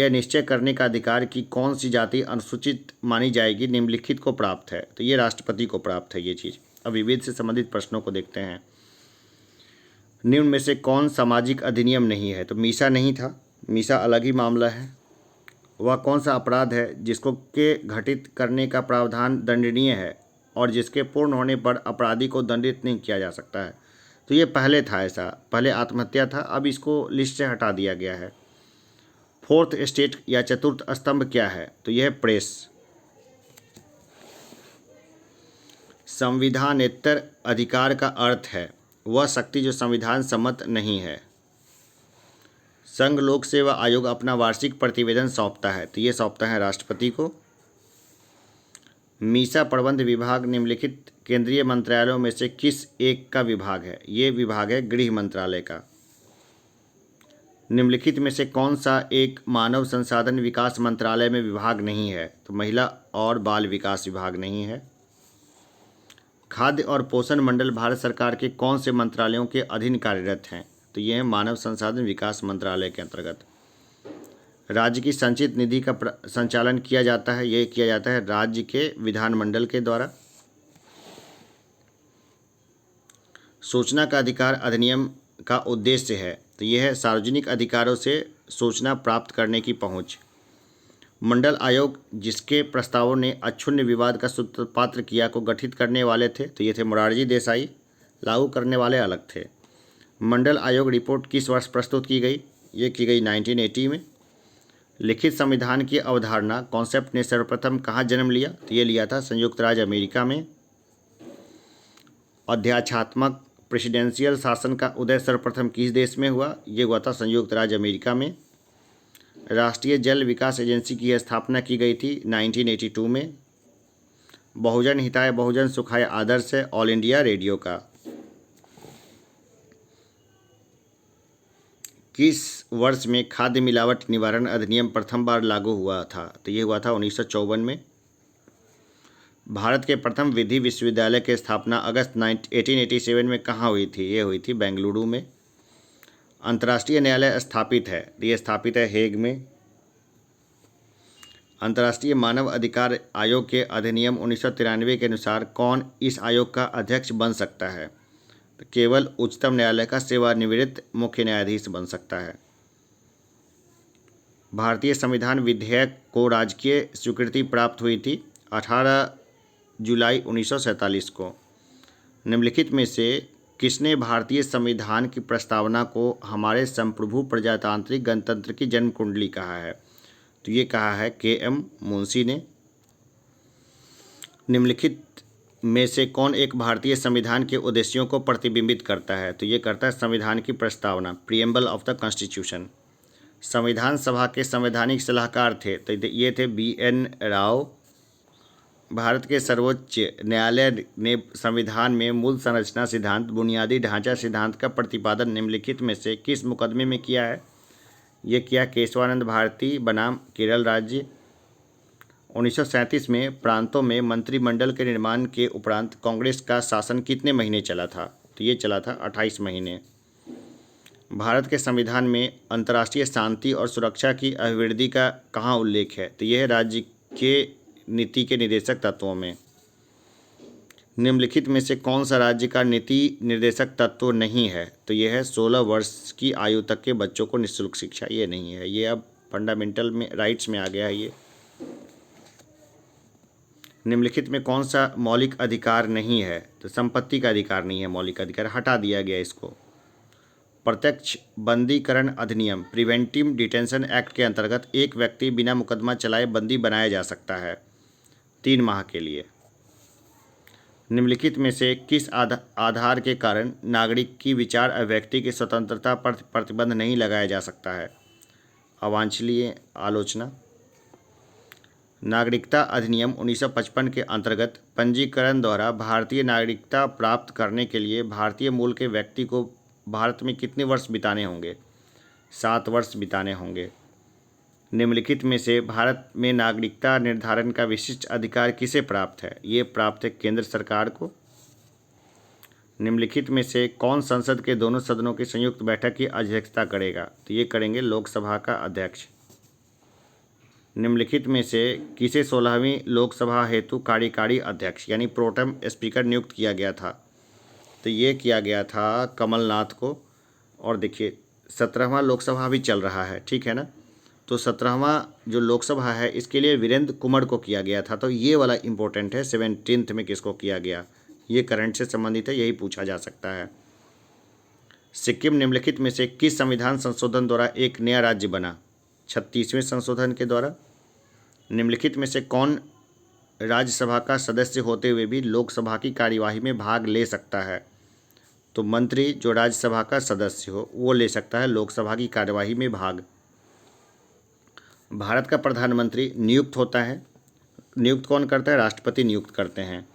निश्चय करने का अधिकार कि कौन सी जाति अनुसूचित मानी जाएगी निम्नलिखित को प्राप्त है? तो ये राष्ट्रपति को प्राप्त है ये चीज़। अब विविध से संबंधित प्रश्नों को देखते हैं। निम्न में से कौन सामाजिक अधिनियम नहीं है? तो मीसा नहीं था, मीसा अलग ही मामला है। वह कौन सा अपराध है जिसको के घटित करने का प्रावधान दंडनीय है और जिसके पूर्ण होने पर अपराधी को दंडित नहीं किया जा सकता है? तो ये पहले था, ऐसा पहले आत्महत्या था, अब इसको लिस्ट से हटा दिया गया है। फोर्थ स्टेट या चतुर्थ स्तंभ क्या है? तो यह प्रेस। संविधानेतर अधिकार का अर्थ है वह शक्ति जो संविधान सम्मत नहीं है। संघ लोक सेवा आयोग अपना वार्षिक प्रतिवेदन सौंपता है, तो ये सौंपता है राष्ट्रपति को। मीसा प्रबंध विभाग निम्नलिखित केंद्रीय मंत्रालयों में से किस एक का विभाग है? ये विभाग है गृह मंत्रालय का। निम्नलिखित में से कौन सा एक मानव संसाधन विकास मंत्रालय में विभाग नहीं है? तो महिला और बाल विकास विभाग नहीं है। खाद्य और पोषण मंडल भारत सरकार के कौन से मंत्रालयों के अधीन कार्यरत हैं? तो ये है मानव संसाधन विकास मंत्रालय के अंतर्गत। राज्य की संचित निधि का संचालन किया जाता है, ये किया जाता है राज्य के विधानमंडल के द्वारा। सूचना का अधिकार अधिनियम का उद्देश्य है, तो यह है सार्वजनिक अधिकारों से सूचना प्राप्त करने की पहुंच। मंडल आयोग जिसके प्रस्तावों ने अक्षुण्ण विवाद का सूत्रपात्र किया को गठित करने वाले थे, तो ये थे मोरारजी देसाई, लागू करने वाले अलग थे। मंडल आयोग रिपोर्ट किस वर्ष प्रस्तुत की गई? ये की गई 1980 में। लिखित संविधान की अवधारणा कॉन्सेप्ट ने सर्वप्रथम कहाँ जन्म लिया? तो ये लिया था संयुक्त राज्य अमेरिका में। अध्याक्षात्मक प्रेसिडेंशियल शासन का उदय सर्वप्रथम किस देश में हुआ? ये हुआ था संयुक्त राज्य अमेरिका में। राष्ट्रीय जल विकास एजेंसी की स्थापना की गई थी 1982 में। बहुजन हिताय बहुजन सुखाय आदर्श है ऑल इंडिया रेडियो का। किस वर्ष में खाद्य मिलावट निवारण अधिनियम प्रथम बार लागू हुआ था? तो ये हुआ था 1954 में। भारत के प्रथम विधि विश्वविद्यालय की स्थापना अगस्त 1887 में कहाँ हुई थी? ये हुई थी बेंगलुरु में। अंतर्राष्ट्रीय न्यायालय स्थापित है, ये स्थापित है हेग में। अंतर्राष्ट्रीय मानव अधिकार आयोग के अधिनियम 1993 के अनुसार कौन इस आयोग का अध्यक्ष बन सकता है? तो केवल उच्चतम न्यायालय का सेवानिवृत्त मुख्य न्यायाधीश बन सकता है। भारतीय संविधान विधेयक को राजकीय स्वीकृति प्राप्त हुई थी 18 जुलाई 1947 को। निम्नलिखित में से किसने भारतीय संविधान की प्रस्तावना को हमारे संप्रभु प्रजातांत्रिक गणतंत्र की जन्म कुंडली कहा है? तो ये कहा है के.एम. मुंशी ने। निम्नलिखित में से कौन एक भारतीय संविधान के उद्देश्यों को प्रतिबिंबित करता है? तो ये करता है संविधान की प्रस्तावना, प्रीएम्बल ऑफ द कॉन्स्टिट्यूशन। संविधान सभा के संवैधानिक सलाहकार थे तो ये थे बी.एन. राव। भारत के सर्वोच्च न्यायालय ने संविधान में मूल संरचना सिद्धांत, बुनियादी ढांचा सिद्धांत का प्रतिपादन निम्नलिखित में से किस मुकदमे में किया है? ये किया केशवानंद भारती बनाम केरल राज्य। 1937 में प्रांतों में मंत्रिमंडल के निर्माण के उपरांत कांग्रेस का शासन कितने महीने चला था? तो ये चला था 28 महीने। भारत के संविधान में अंतर्राष्ट्रीय शांति और सुरक्षा की अभिवृद्धि का कहाँ उल्लेख है? तो यह है राज्य के नीति के निर्देशक तत्वों में। निम्नलिखित में से कौन सा राज्य का नीति निर्देशक तत्व नहीं है? तो यह है 16 वर्ष की आयु तक के बच्चों को निःशुल्क शिक्षा। ये नहीं है, ये अब फंडामेंटल में राइट्स में आ गया है। ये निम्नलिखित में कौन सा मौलिक अधिकार नहीं है? तो संपत्ति का अधिकार नहीं है, मौलिक अधिकार हटा दिया गया इसको। प्रत्यक्ष बंदीकरण अधिनियम, प्रिवेंटिव डिटेंशन एक्ट के अंतर्गत एक व्यक्ति बिना मुकदमा चलाए बंदी बनाया जा सकता है 3 माह के लिए। निम्नलिखित में से किस आधार के कारण नागरिक की विचार अभिव्यक्ति की स्वतंत्रता पर प्रतिबंध नहीं लगाया जा सकता है? अवांछनीय आलोचना। नागरिकता अधिनियम 1955 के अंतर्गत पंजीकरण द्वारा भारतीय नागरिकता प्राप्त करने के लिए भारतीय मूल के व्यक्ति को भारत में कितने वर्ष बिताने होंगे? 7 वर्ष बिताने होंगे। निम्नलिखित में से भारत में नागरिकता निर्धारण का विशिष्ट अधिकार किसे प्राप्त है? ये प्राप्त है केंद्र सरकार को। निम्नलिखित में से कौन संसद के दोनों सदनों की संयुक्त बैठक की अध्यक्षता करेगा? तो ये करेंगे लोकसभा का अध्यक्ष। निम्नलिखित में से किसे 16वीं लोकसभा हेतु कार्यकारी अध्यक्ष यानी प्रोटेम स्पीकर नियुक्त किया गया था? तो ये किया गया था कमलनाथ को। और देखिए 17वां लोकसभा भी चल रहा है, ठीक है ना। तो 17वां जो लोकसभा है इसके लिए वीरेंद्र कुमार को किया गया था। तो ये वाला इम्पोर्टेंट है, 17th में किसको किया गया? ये करंट से संबंधित है, यही पूछा जा सकता है। सिक्किम निम्नलिखित में से किस संविधान संशोधन द्वारा एक नया राज्य बना? 36वें संशोधन के द्वारा। निम्नलिखित में से कौन राज्यसभा का सदस्य होते हुए भी लोकसभा की कार्यवाही में भाग ले सकता है? तो मंत्री जो राज्यसभा का सदस्य हो वो ले सकता है लोकसभा की कार्यवाही में भाग। भारत का प्रधानमंत्री नियुक्त होता है, नियुक्त कौन करता है? राष्ट्रपति नियुक्त करते हैं।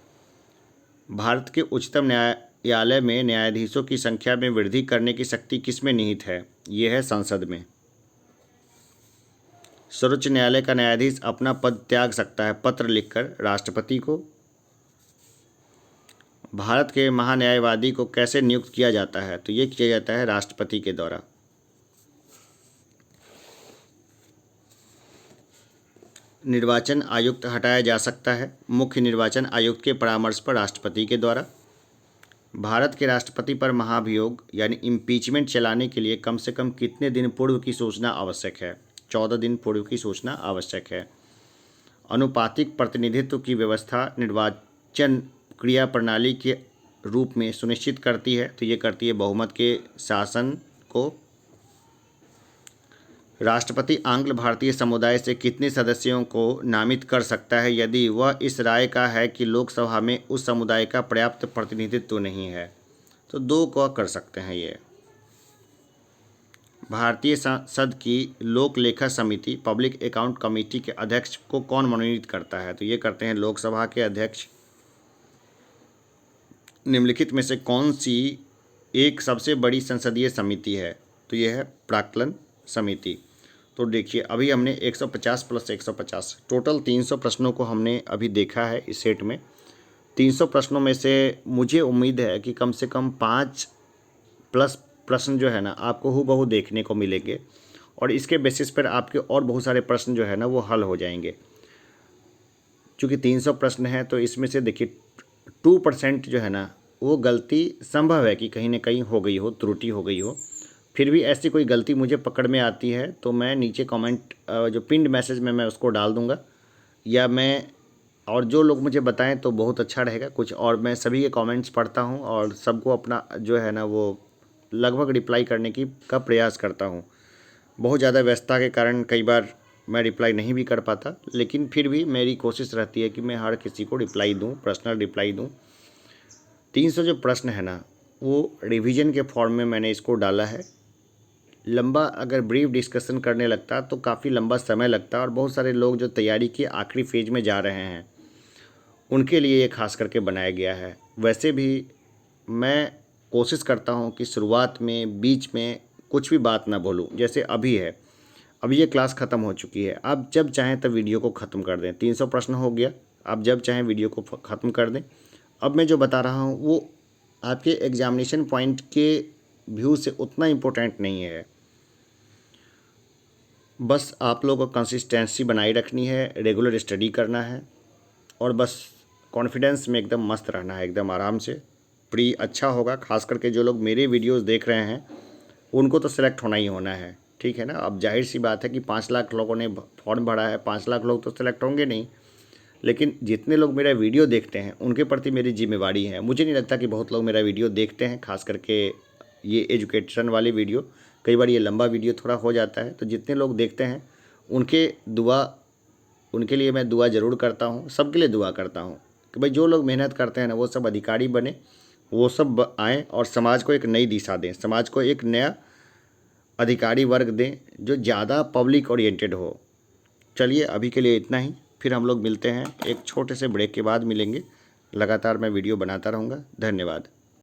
भारत के उच्चतम न्यायालय में न्यायाधीशों की संख्या में वृद्धि करने की शक्ति किसमें निहित है? ये है संसद में। सर्वोच्च न्यायालय का न्यायाधीश अपना पद त्याग सकता है पत्र लिखकर राष्ट्रपति को। भारत के महान्यायवादी को कैसे नियुक्त किया जाता है? तो ये किया जाता है राष्ट्रपति के द्वारा। निर्वाचन आयुक्त हटाया जा सकता है मुख्य निर्वाचन आयुक्त के परामर्श पर राष्ट्रपति के द्वारा। भारत के राष्ट्रपति पर महाभियोग यानी इम्पीचमेंट चलाने के लिए कम से कम कितने दिन पूर्व की सूचना आवश्यक है? 14 दिन पूर्व की सूचना आवश्यक है। अनुपातिक प्रतिनिधित्व की व्यवस्था निर्वाचन क्रिया प्रणाली के रूप में सुनिश्चित करती है। तो ये करती है बहुमत के शासन को। राष्ट्रपति आंग्ल भारतीय समुदाय से कितने सदस्यों को नामित कर सकता है यदि वह इस राय का है कि लोकसभा में उस समुदाय का पर्याप्त प्रतिनिधित्व नहीं है? तो 2 को कर सकते हैं ये। भारतीय संसद की लोक लेखा समिति पब्लिक अकाउंट कमेटी के अध्यक्ष को कौन मनोनीत करता है? तो ये करते हैं लोकसभा के अध्यक्ष। निम्नलिखित में से कौन सी एक सबसे बड़ी संसदीय समिति है? तो यह है प्राक्कलन समिति। तो देखिए अभी हमने 150 + 150 टोटल 300 प्रश्नों को हमने अभी देखा है इस सेट में। 300 प्रश्नों में से मुझे उम्मीद है कि कम से कम 5+ प्रश्न जो है ना आपको हूबहू देखने को मिलेंगे और इसके बेसिस पर आपके और बहुत सारे प्रश्न जो है ना वो हल हो जाएंगे। चूँकि 300 प्रश्न हैं तो इसमें से देखिए 2% जो है ना वो गलती संभव है कि कहीं ना कहीं हो गई हो, त्रुटि हो गई हो। फिर भी ऐसी कोई गलती मुझे पकड़ में आती है तो मैं नीचे कमेंट जो पिन्ड मैसेज में मैं उसको डाल दूंगा, या मैं और जो लोग मुझे बताएं तो बहुत अच्छा रहेगा कुछ। और मैं सभी के कमेंट्स पढ़ता हूं और सबको अपना जो है ना वो लगभग रिप्लाई करने की का प्रयास करता हूं। बहुत ज़्यादा व्यस्तता के कारण कई बार मैं रिप्लाई नहीं भी कर पाता, लेकिन फिर भी मेरी कोशिश रहती है कि मैं हर किसी को रिप्लाई दूं, पर्सनल रिप्लाई दूं। 300 जो प्रश्न है ना वो रिवीजन के फॉर्म में मैंने इसको डाला है। लंबा अगर ब्रीफ डिस्कशन करने लगता तो काफ़ी लंबा समय लगता, और बहुत सारे लोग जो तैयारी के आखिरी फेज में जा रहे हैं उनके लिए ये खास करके बनाया गया है। वैसे भी मैं कोशिश करता हूँ कि शुरुआत में, बीच में कुछ भी बात ना बोलूँ। जैसे अभी है, अभी ये क्लास ख़त्म हो चुकी है, आप जब चाहें तब वीडियो को ख़त्म कर दें। 300 प्रश्न हो गया, आप जब चाहें वीडियो को ख़त्म कर दें। अब मैं जो बता रहा हूँ वो आपके एग्जामिनेशन पॉइंट के व्यू से उतना इम्पोर्टेंट नहीं है। बस आप लोगों को कंसिस्टेंसी बनाए रखनी है, रेगुलर स्टडी करना है, और बस कॉन्फिडेंस में एकदम मस्त रहना है, एकदम आराम से। प्री अच्छा होगा। खास करके जो लोग मेरे वीडियोस देख रहे हैं उनको तो सिलेक्ट होना ही होना है, ठीक है ना। अब जाहिर सी बात है कि 5 लाख लोगों ने फॉर्म भरा है, 5 लाख लोग तो सिलेक्ट होंगे नहीं, लेकिन जितने लोग मेरा वीडियो देखते हैं उनके प्रति मेरी जिम्मेवारी है। मुझे नहीं लगता कि बहुत लोग मेरा वीडियो देखते हैं, खास करके ये एजुकेशन वाली वीडियो। कई बार ये लंबा वीडियो थोड़ा हो जाता है, तो जितने लोग देखते हैं उनके लिए मैं दुआ ज़रूर करता हूँ, सबके लिए दुआ करता हूँ कि भाई जो लोग मेहनत करते हैं ना वो सब अधिकारी बने, वो सब आएँ और समाज को एक नई दिशा दें, समाज को एक नया अधिकारी वर्ग दें जो ज़्यादा पब्लिक ओरिएंटेड हो। चलिए अभी के लिए इतना ही, फिर हम लोग मिलते हैं, एक छोटे से ब्रेक के बाद मिलेंगे। लगातार मैं वीडियो बनाता रहूँगा। धन्यवाद।